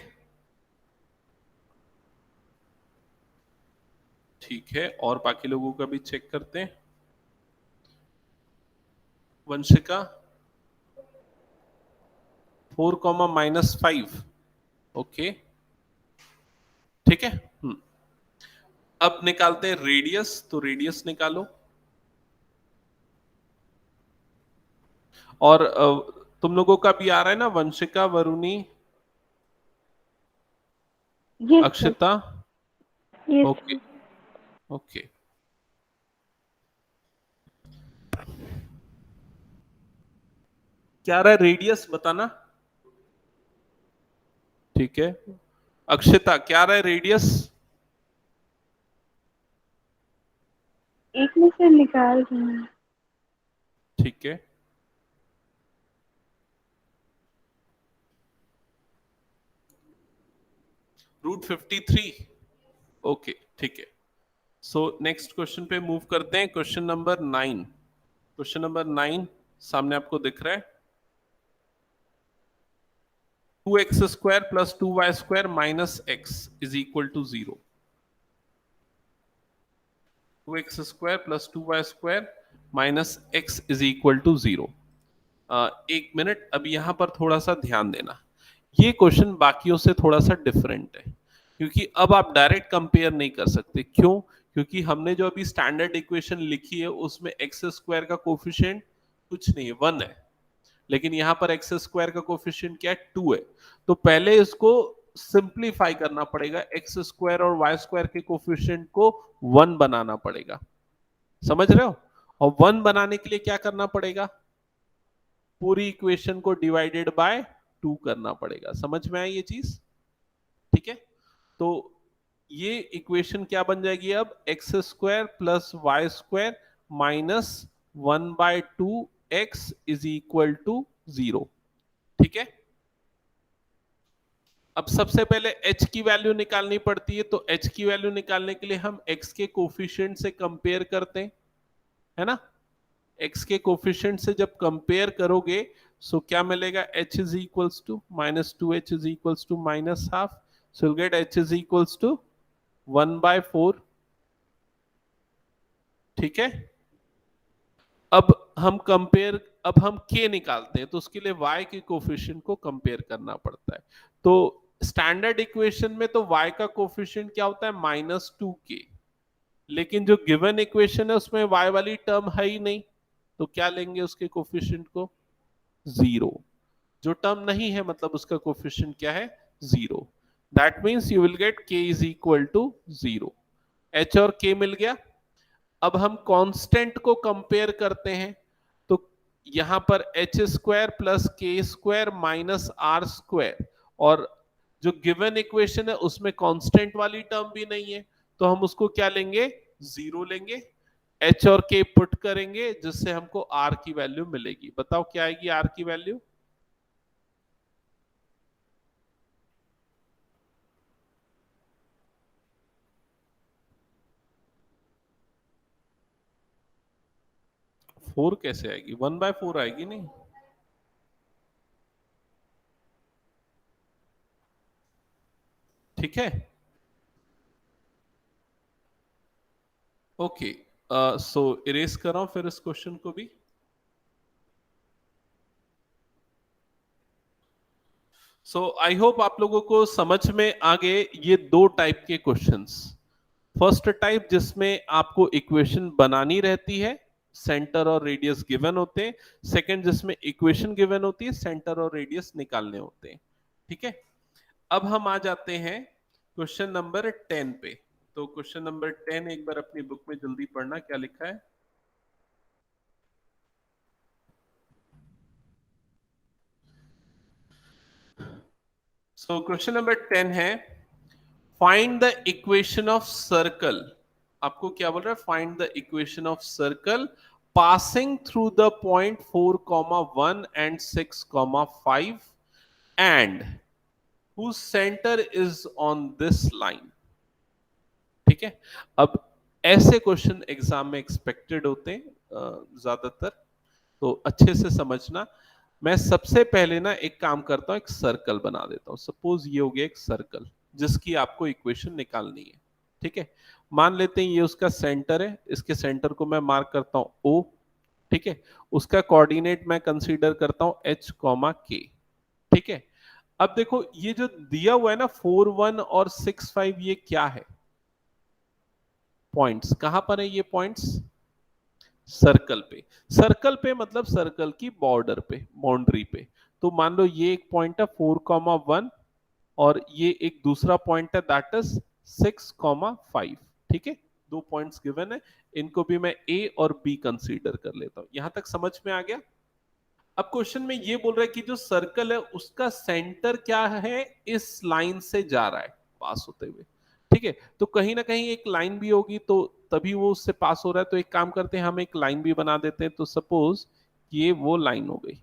Speaker 1: ठीक है, और बाकी लोगों का भी चेक करते हैं। वंशिका 4, -5। ओके, ठीक है। अब निकालते हैं रेडियस, तो रेडियस निकालो। और तुम लोगों का भी आ रहा है ना, Vanshika, Varuni,
Speaker 3: yes sir,
Speaker 1: Akshita?
Speaker 3: Yes
Speaker 1: okay,
Speaker 3: sir.
Speaker 1: Okay, क्या रहा है रेडियस बताना। ठीक है, अक्षिता क्या रहा है रेडियस?
Speaker 3: एक में से निकाल रहे हैं।
Speaker 1: ठीक है, √53। ओके, ठीक है। सो नेक्स्ट क्वेश्चन पे मूव करते हैं। Question number 9। क्वेश्चन नंबर 9 सामने आपको दिख रहा है। 2x² plus 2y² minus x is equal to 0। 2x² plus 2y² minus x is equal to 0। एक मिनट, अब यहाँ पर थोड़ा सा ध्यान देना, ये क्वेश्चन बाकियों से थोड़ा सा डिफरेंट है, क्योंकि अब आप डायरेक्ट कंपेयर नहीं कर सकते। क्यों? क्योंकि हमने जो अभी स्टैंडर्ड इक्वेशन लिखी है उसमें एक्स स्क्वायर का कोफिशिएंट कुछ नहीं है, 1 है, लेकिन यहाँ पर एक्स स्क्वायर का कोफिशिएंट क्या है, 2 है। तो पहले इसको सिंप्लीफाई करना पड़ेगा, एक्स स्क्वायर और वाई स्क्वायर के कोफिशिएंट को 1 बनाना पड़ेगा, समझ रहे हो? और 1 बनाने के लिए क्या करना पड़ेगा, पूरी इक्वेशन को डिवाइडेड बाय 2 करना पड़ेगा। समझ में आई ये चीज? ठीक है, तो ये इक्वेशन क्या बन जाएगी अब, x square plus y square minus 1/2 x is equal to 0। ठीक है, अब सबसे पहले h की वैल्यू निकालनी पड़ती है, तो h की वैल्यू निकालने के लिए हम x के कोफिशिएंट से कंपेयर करते हैं, है ना? x के कोफिशिएंट से जब कंपेयर करोगे सो क्या मिलेगा, h is equals to -2h is equals to -12, so you get h is equals to 1/4। ठीक है, अब हम k निकालते हैं, तो उसके लिए y के कोफिशिएंट को कंपेयर करना पड़ता है। तो स्टैंडर्ड इक्वेशन में तो y का कोफिशिएंट क्या होता है, -2k, लेकिन जो गिवन इक्वेशन है उसमें y वाली टर्म है ही नहीं, तो क्या लेंगे उसके कोफिशिएंट को, 0। जो टर्म नहीं है मतलब उसका कोफिशिएंट क्या है, 0। That means you will get k is equal to 0। h और k मिल गया। अब हम कांस्टेंट को कंपेयर करते हैं, तो यहां पर H square plus k square minus are square, और जो गिवन इक्वेशन है उसमें कांस्टेंट वाली टर्म भी नहीं है, तो हम उसको क्या लेंगे, 0 लेंगे। एच और के पुट करेंगे जिससे हमको आर की वैल्यू मिलेगी। बताओ क्या आएगी आर की वैल्यू, फोर कैसे आएगी, 1/4 आएगी नहीं। ठीक है, ओके, सो इरेज कर रहा हूं फिर इस क्वेश्चन को भी। सो आई होप आप लोगों को समझ में आ गए ये दो टाइप के क्वेश्चंस। फर्स्ट टाइप जिसमें आपको इक्वेशन बनानी रहती है, सेंटर और रेडियस गिवन होते हैं। सेकंड जिसमें इक्वेशन गिवन होती है, सेंटर और रेडियस निकालने होते हैं। ठीक है, अब हम आ जाते हैं क्वेश्चन नंबर 10 पे। तो क्वेश्चन नंबर 10 एक बार अपनी बुक में जल्दी पढ़ना, क्या लिखा है। सो क्वेश्चन नंबर 10 है, find the equation of circle. आपको क्या बोल रहा है, find the equation of circle passing through the point 4,1 and 6,5 and whose center is on this line। ठीक है, अब ऐसे क्वेश्चन एग्जाम में एक्सपेक्टेड होते हैं ज्यादातर, तो अच्छे से समझना। मैं सबसे पहले ना एक काम करता हूं, एक सर्कल बना देता हूं। सपोज ये हो गया एक सर्कल जिसकी आपको इक्वेशन निकालनी है। ठीक है, मान लेते हैं ये उसका सेंटर है, इसके सेंटर को मैं मार्क करता हूं O। ठीक है, उसका कोऑर्डिनेट मैं कंसीडर करता हूं H, K। ठीक है, अब देखो ये जो दिया हुआ है ना 4,1 और 6,5, ये क्या है, पॉइंट्स। कहां पर है ये पॉइंट्स, सर्कल पे। सर्कल पे मतलब सर्कल की बॉर्डर पे, बाउंड्री पे। तो मान लो ये एक पॉइंट है 4,1 और ये एक दूसरा पॉइंट है दैट इज 6,5। ठीक है, दो पॉइंट्स गिवन है, इनको भी मैं ए और बी कंसीडर कर लेता हूं। यहां तक समझ में आ गया। अब क्वेश्चन में ये बोल रहा है कि जो सर्कल है उसका सेंटर क्या है, इस लाइन से जा रहा है पास होते हुए। ठीक है, तो कहीं ना कहीं एक लाइन भी होगी तो तभी वो उससे पास हो रहा है। तो एक काम करते हैं, हम एक लाइन भी बना देते हैं। तो सपोज ये वो लाइन हो गई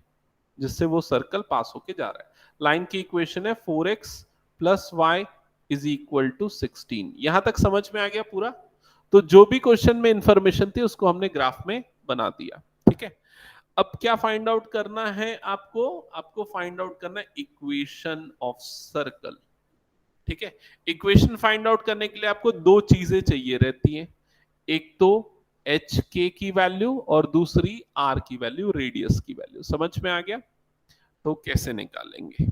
Speaker 1: जिससे वो सर्कल पास होके जा रहा है। लाइन की इक्वेशन है 4x plus y is equal to 16। यहां तक समझ में आ गया पूरा। तो जो भी क्वेश्चन में इंफॉर्मेशन थी उसको हमने ग्राफ में बना दिया। ठीक है, अब क्या फाइंड आउट करना है आपको, आपको फाइंड आउट करना है इक्वेशन ऑफ सर्कल। ठीक है, इक्वेशन फाइंड आउट करने के लिए आपको दो चीजें चाहिए रहती हैं। एक तो एच के की वैल्यू और दूसरी आर की वैल्यू, रेडियस की वैल्यू। समझ में आ गया? तो कैसे निकालेंगे,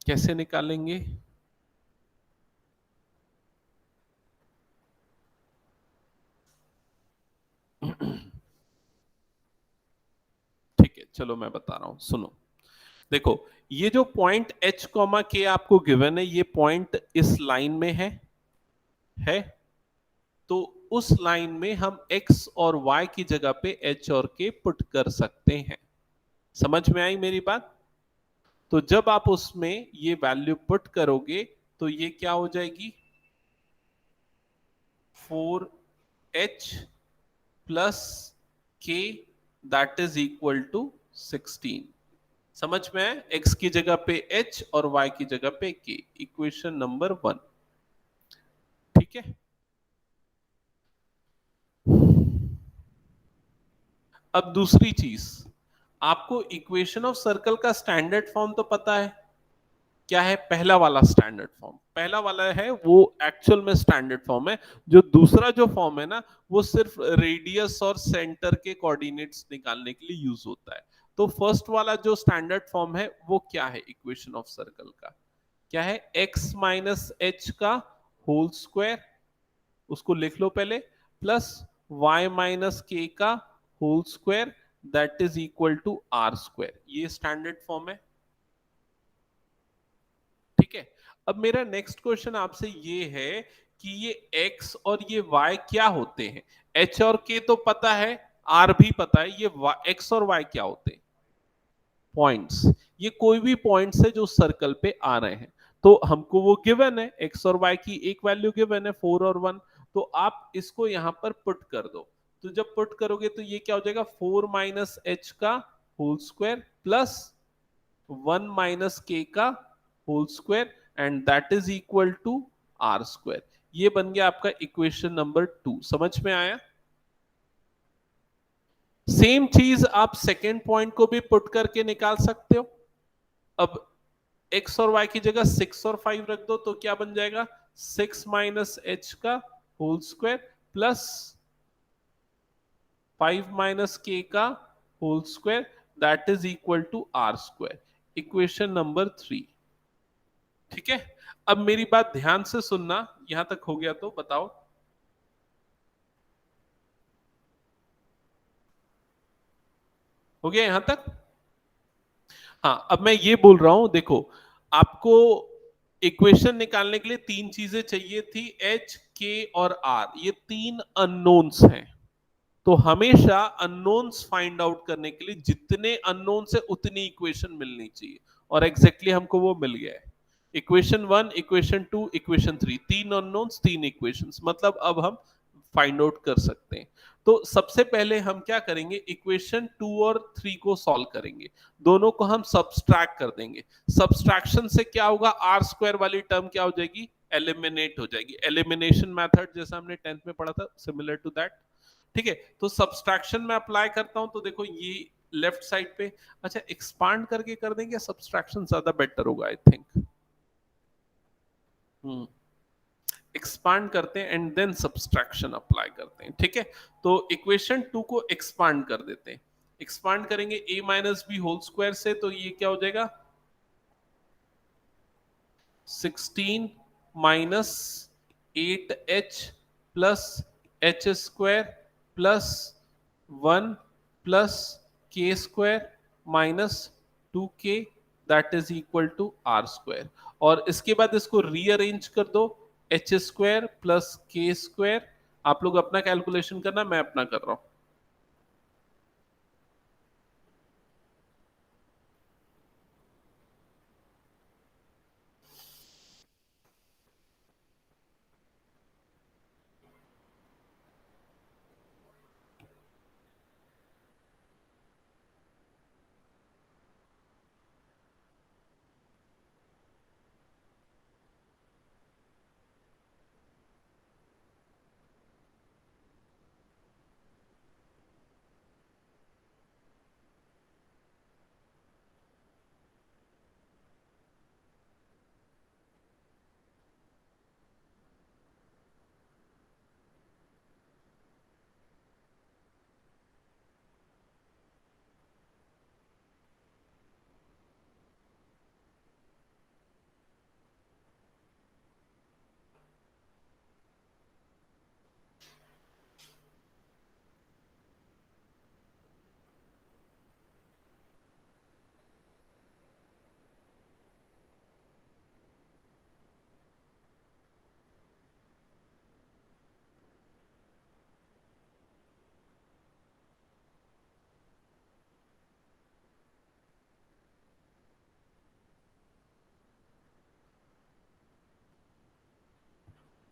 Speaker 1: कैसे निकालेंगे? ठीक है, चलो मैं बता रहा हूं, सुनो। देखो, ये जो पॉइंट एच कॉमा के आपको गिवन है, ये पॉइंट इस लाइन में है। तो उस लाइन में हम x और y की जगह पे h और k पुट कर सकते हैं। समझ में आई मेरी बात? तो जब आप उसमें ये वैल्यू पुट करोगे तो ये क्या हो जाएगी, 4h plus k that is equal to 16। समझ में है? x की जगह पे h और y की जगह पे k, इक्वेशन नंबर 1। ठीक है, अब दूसरी चीज, आपको इक्वेशन ऑफ सर्कल का स्टैंडर्ड फॉर्म तो पता है क्या है? पहला वाला स्टैंडर्ड फॉर्म, पहला वाला है वो एक्चुअल में स्टैंडर्ड फॉर्म है। जो दूसरा जो फॉर्म है ना, वो सिर्फ रेडियस और सेंटर के कोऑर्डिनेट्स निकालने के लिए यूज होता है। तो फर्स्ट वाला जो स्टैंडर्ड फॉर्म है वो क्या है इक्वेशन ऑफ सर्कल का? क्या है? x माइनस एच का होल स्क्वायर, उसको लिख लो पहले, प्लस y माइनस के का whole square that is equal to r square. ये स्टैंडर्ड फॉर्म है। ठीक है, अब मेरा नेक्स्ट क्वेश्चन आपसे ये है कि ये x और ये y क्या होते हैं? h और k तो पता है, r भी पता है, ये x और y क्या होते हैं? पॉइंट्स। ये कोई भी पॉइंट्स है जो सर्कल पे आ रहे हैं। तो हमको वो गिवन है, x और y की एक वैल्यू गिवन है 4 और 1। तो आप इसको यहां पर पुट कर दो। तो जब पुट करोगे तो ये क्या हो जाएगा, 4 माइनस एच का whole square plus 1 minus k का whole square and that is equal to r square. ये बन गया आपका इक्वेशन नंबर 2। समझ में आया? सेम चीज आप सेकेंड पॉइंट को भी पुट करके निकाल सकते हो। अब x और y की जगह 6 और 5 रख दो तो क्या बन जाएगा, 6 माइनस एच का whole square plus 5 minus k का whole square that is equal to r square, equation number 3। ठीक है, अब मेरी बात ध्यान से सुनना, यहां तक हो गया तो बताओ। हो गया यहां तक? हाँ, अब मैं ये बोल रहा हूं, देखो आपको इक्वेशन निकालने के लिए तीन चीजें चाहिए थी, एच के और आर, ये तीन अननोन्स हैं। तो हमेशा अननोन्स फाइंड आउट करने के लिए जितने अननोन्स है उतनी इक्वेशन मिलनी चाहिए, और एग्जैक्टली हमको वो मिल गया है। इक्वेशन 1, इक्वेशन 2, इक्वेशन 3, तीन अननोन्स तीन इक्वेशंस, मतलब अब हम फाइंड आउट कर सकते हैं। तो सबसे पहले हम क्या करेंगे, इक्वेशन 2 और 3 को सॉल्व करेंगे, दोनों को हम सब्सट्रैक्ट कर देंगे। सब्सट्रैक्शन से क्या होगा, आर स्क्वायर वाली टर्म क्या हो जाएगी, एलिमिनेट हो जाएगी। एलिमिनेशन मेथड जैसा हमने 10th में पढ़ा था, सिमिलर टू दैट। ठीक है, तो सब्सट्रैक्शन में अप्लाई करता हूं तो देखो ये लेफ्ट साइड पे, अच्छा एक्सपांड करके कर देंगे, सब्सट्रैक्शन ज्यादा बेटर होगा आई थिंक। एक्सपांड करते हैं एंड देन सब्सट्रैक्शन अप्लाई करते हैं। ठीक है, तो इक्वेशन 2 को एक्सपांड कर देते हैं। एक्सपांड करेंगे a minus b whole square से, तो ये क्या हो जाएगा, 16 minus 8h plus h square plus 1 plus k square minus 2k that is equal to r square. और इसके बाद इसको रीअरेंज कर दो, h square plus k square. आप लोग अपना कैलकुलेशन करना, मैं अपना कर रहा हूं।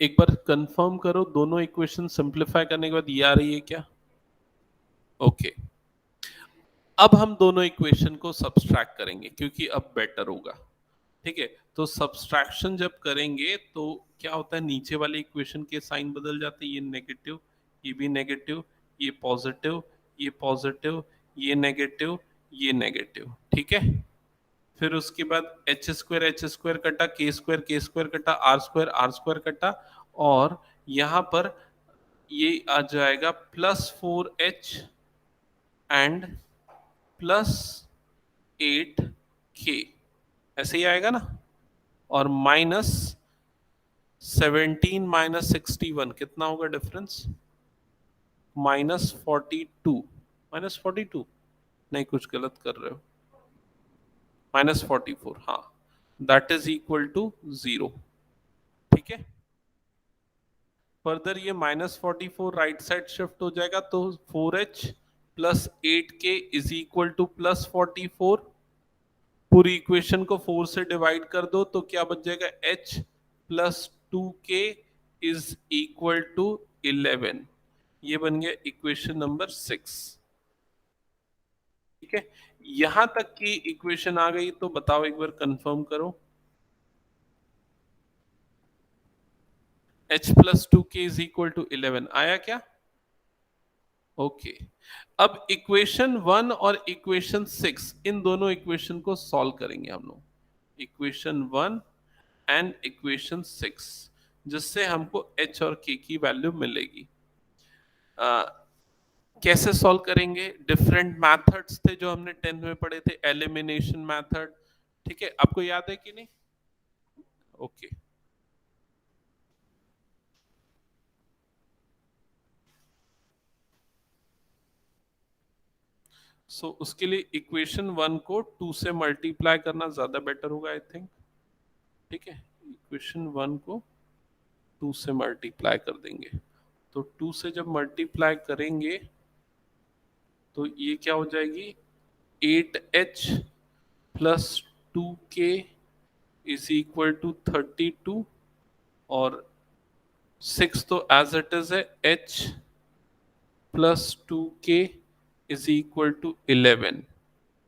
Speaker 1: एक बार कंफर्म करो, दोनों इक्वेशन सिंपलीफाई करने के बाद ये आ रही है क्या? ओके, अब हम दोनों इक्वेशन को सब्सट्रैक्ट करेंगे क्योंकि अब बेटर होगा। ठीक है, तो सब्सट्रैक्शन जब करेंगे तो क्या होता है, नीचे वाले इक्वेशन के साइन बदल जाते हैं, ये नेगेटिव, ये भी नेगेटिव, ये पॉजिटिव, ये पॉजिटिव, ये नेगेटिव, ये नेगेटिव। ठीक है, फिर उसके बाद एच स्क्वायर कटा, के स्क्वायर कटा, आर स्क्वायर कटा, और यहां पर ये आ जाएगा +4h एंड +8k, ऐसे ही आएगा ना। और -17 -61 कितना होगा डिफरेंस? -42, -42 नहीं, कुछ गलत कर रहे हो, -44, हाँ, दैट इज इक्वल टू 0। ठीक है, फर्दर ये -44 राइट साइड शिफ्ट हो जाएगा, तो 4h + 8k is equal to +44। पूरी इक्वेशन को 4 से डिवाइड कर दो तो क्या बच जाएगा, h + 2k is equal to 11। ये बन गया इक्वेशन नंबर 6। ठीक है, यहां तक की इक्वेशन आ गई, तो बताओ एक बार कंफर्म करो, h + 2k is equal to 11 आया क्या? ओके, अब इक्वेशन 1 और इक्वेशन 6, इन दोनों इक्वेशन को सॉल्व करेंगे हम लोग, इक्वेशन 1 एंड इक्वेशन 6, जिससे हमको h और k की वैल्यू मिलेगी। कैसे सॉल्व करेंगे? डिफरेंट मेथड्स थे जो हमने 10th में पढ़े थे, एलिमिनेशन मेथड। ठीक है, आपको याद है कि नहीं? ओके, सो उसके लिए इक्वेशन 1 को 2 से मल्टीप्लाई करना ज्यादा बेटर होगा आई थिंक। ठीक है, इक्वेशन 1 को 2 से मल्टीप्लाई कर देंगे, तो 2 से जब मल्टीप्लाई करेंगे तो ये क्या हो जाएगी, 8h + 2k is equal to 32, और 6 तो एज इट इज है, h + 2k is equal to 11।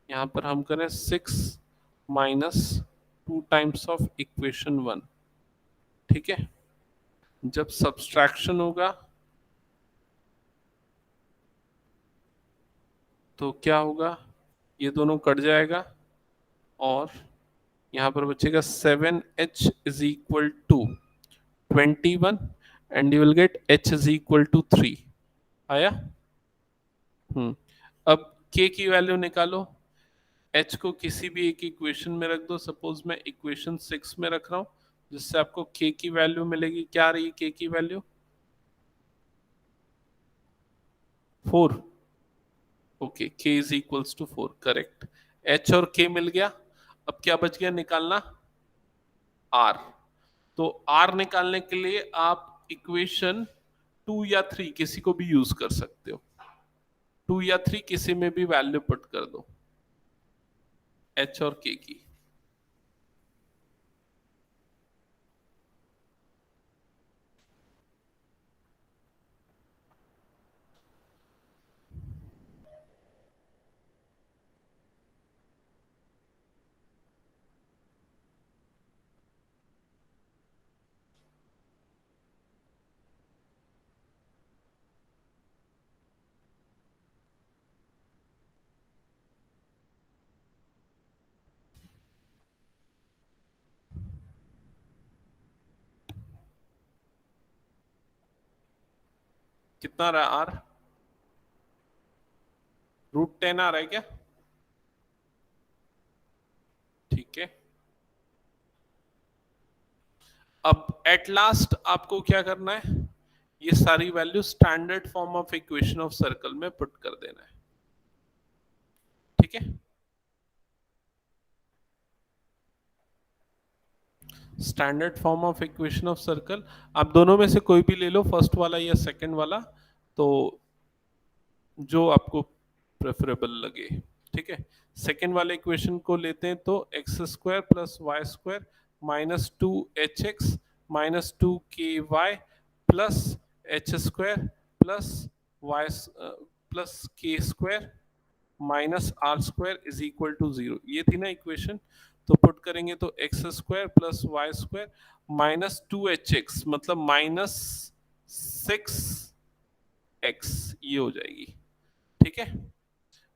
Speaker 1: यहां पर हम करें 6 - 2 टाइम्स ऑफ इक्वेशन 1। ठीक है, जब सब्सट्रैक्शन होगा तो क्या होगा, ये दोनों कट जाएगा, और यहां पर बचेगा 7h is equal to 21, and you will get h is equal to 3। आया? अब k की वैल्यू निकालो, h को किसी भी एक इक्वेशन में रख दो, सपोज मैं इक्वेशन 6 में रख रहा हूं, जिससे आपको k की वैल्यू मिलेगी। क्या आ रही है k की value? 4। Okay, k is equals to 4, correct. h और k मिल गया, अब क्या बच गया निकालना? r। तो r निकालने के लिए आप इक्वेशन 2 या 3 किसी को भी यूज कर सकते हो, 2 या 3 किसी में भी वैल्यू पुट कर दो h और k की। कितना रहा r? √10 आ रहा है क्या? ठीक है, अब एट लास्ट आपको क्या करना है, ये सारी value standard form of equation of circle में पुट कर देना है। ठीक है, standard form of equation of circle, आप दोनों में से कोई भी ले लो, फर्स्ट वाला या सेकंड वाला, तो जो आपको प्रेफरेबल लगे। ठीक है, सेकंड वाले इक्वेशन को लेते हैं, तो x² + y² - 2hx minus 2ky plus h square plus y plus k square minus are square is equal to 0। ये थी ना इक्वेशन, तो पुट करेंगे तो x square plus y square minus 2hx मतलब माइनस 6x ये हो जाएगी, ठीक है।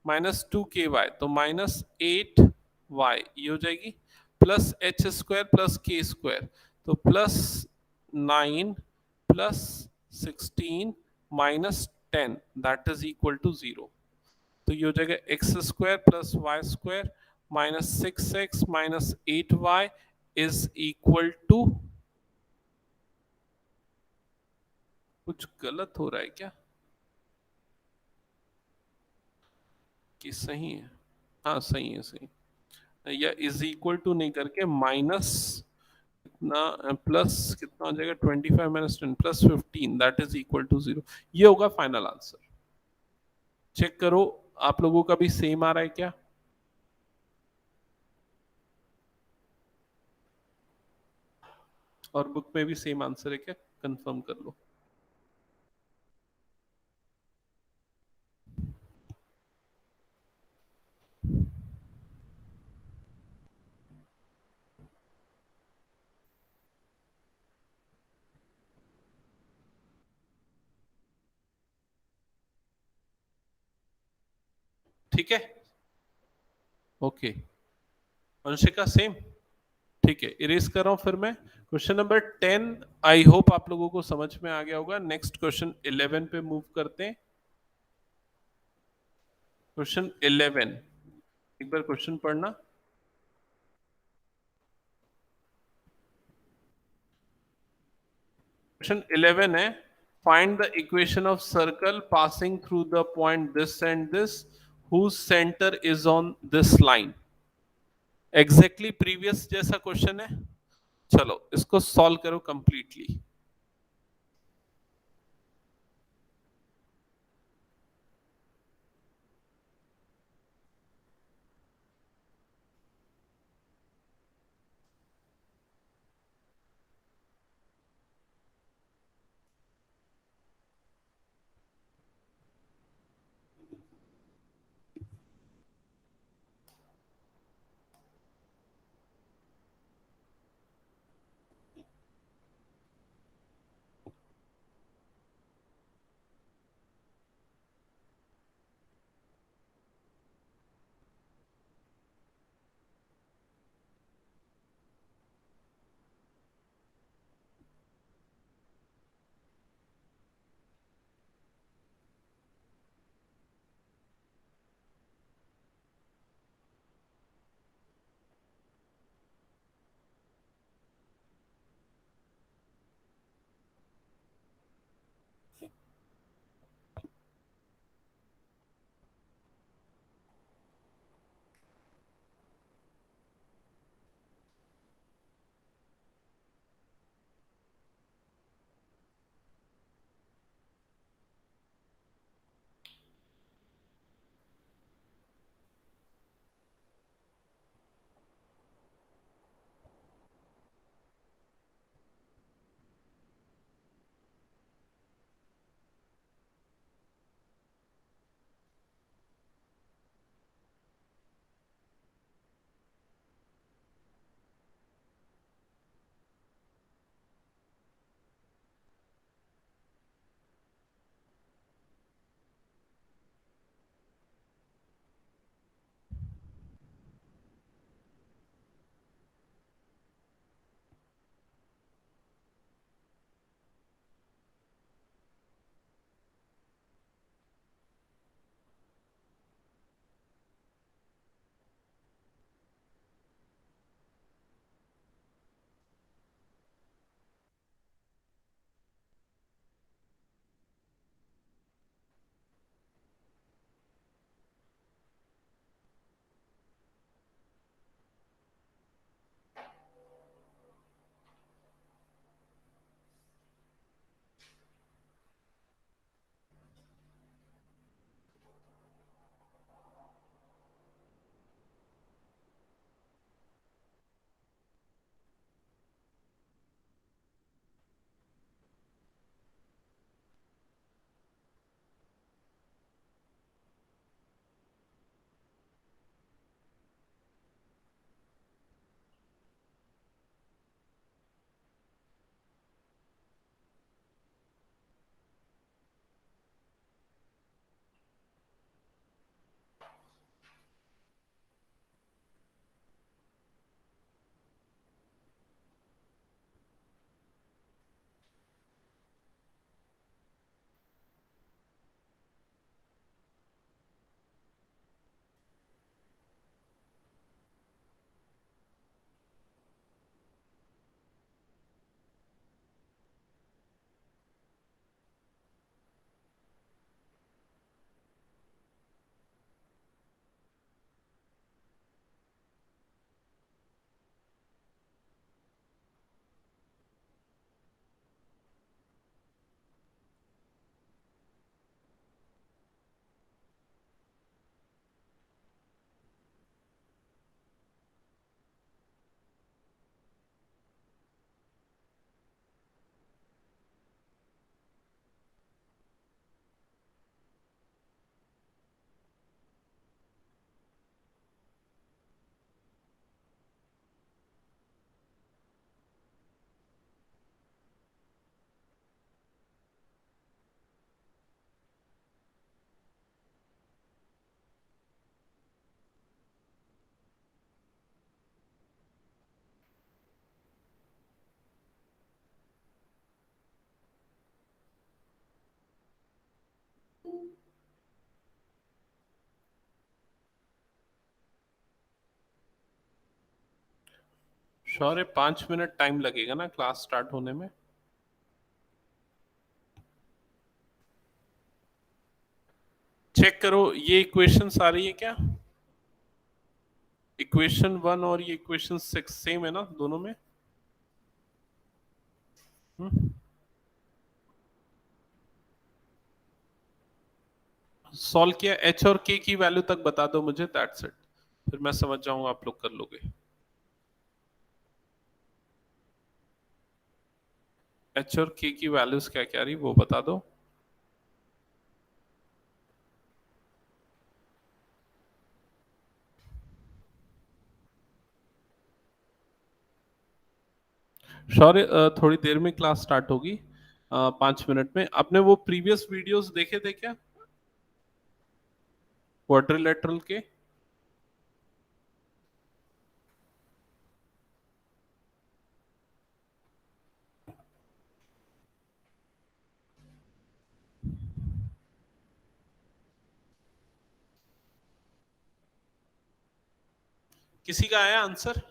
Speaker 1: माइनस 2ky तो माइनस 8y ये हो जाएगी, plus h square plus k square तो plus 9 plus 16 minus 10 that is equal to 0। तो ये हो जाएगा x square plus y square minus 6x minus 8y is equal to, कुछ गलत हो रहा है क्या कि सही है? हाँ सही है, सही। या इज इक्वल टू नहीं करके माइनस कितना प्लस कितना हो जाएगा 25 minus 10 plus 15 that is equal to 0। ये होगा फाइनल आंसर। चेक करो आप लोगों का भी सेम आ रहा है क्या? और बुक में भी सेम आंसर है क्या? कंफर्म कर लो। ठीक है, ओके। अंशिका सेम, ठीक है। इरेज कर रहा हूं फिर मैं। क्वेश्चन नंबर 10 आई होप आप लोगों को समझ में आ गया होगा। नेक्स्ट क्वेश्चन 11 पे मूव करते हैं। क्वेश्चन 11 एक बार क्वेश्चन पढ़ना। क्वेश्चन 11 है, find the equation of circle passing through the point this and this whose centre is on this line. Exactly previous जैसा क्वेश्चन है। चलो इसको सॉल्व करो कंप्लीटली। श्योर है 5 मिनट टाइम लगेगा ना क्लास स्टार्ट होने में? चेक करो ये इक्वेशंस आ रही है क्या? इक्वेशन 1 और ये इक्वेशन 6 सेम है ना दोनों में? सॉल्व किया? एच और के की वैल्यू तक बता दो मुझे, दैट्स इट, फिर मैं समझ जाऊंगा आप लोग कर लोगे। एच और के की वैल्यूज क्या क्या रही वो बता दो। शौर्य थोड़ी देर में क्लास स्टार्ट होगी, 5 मिनट में। आपने वो प्रीवियस वीडियोस देखे थे क्या क्वाड्रिलेटरल के? किसी का आया आंसर?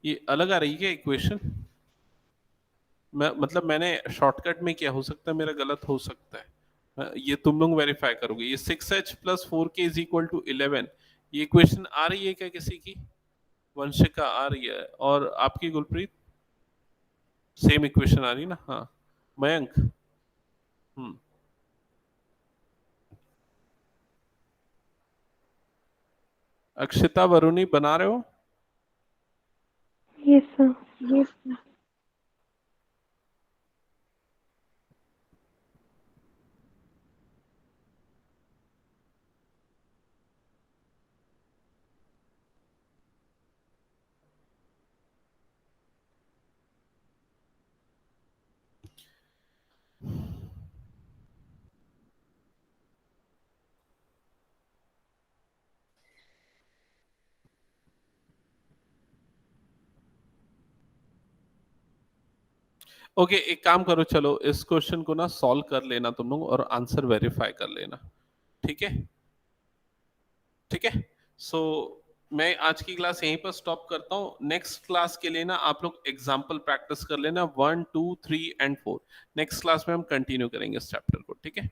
Speaker 1: ये अलग आ रही है क्या इक्वेशन? मतलब मैंने शॉर्टकट में किया, हो सकता है मेरा गलत हो सकता है, ये तुम लोग वेरीफाई करोगे। ये 6h + 4k = 11, ये इक्वेशन आ रही है क्या किसी की? वंशिका आ रही है, और आपकी गुलप्रीत? सेम इक्वेशन आ रही है ना? हाँ मयंक? अक्षिता, वरुणी बना रहे हो?
Speaker 3: Yes sir.
Speaker 2: Yes, sir.
Speaker 1: Okay एक काम करो, चलो इस क्वेश्चन को ना सॉल्व कर लेना तुम लोग और आंसर वेरीफाई कर लेना, ठीक है? ठीक है, सो मैं आज की क्लास यहीं पर स्टॉप करता हूँ। नेक्स्ट क्लास के लिए ना आप लोग एग्जाम्पल प्रैक्टिस कर लेना 1, 2, 3 एंड 4। नेक्स्ट क्लास में हम कंटिन्यू करेंगे इस चैप्टर को, ठीक है?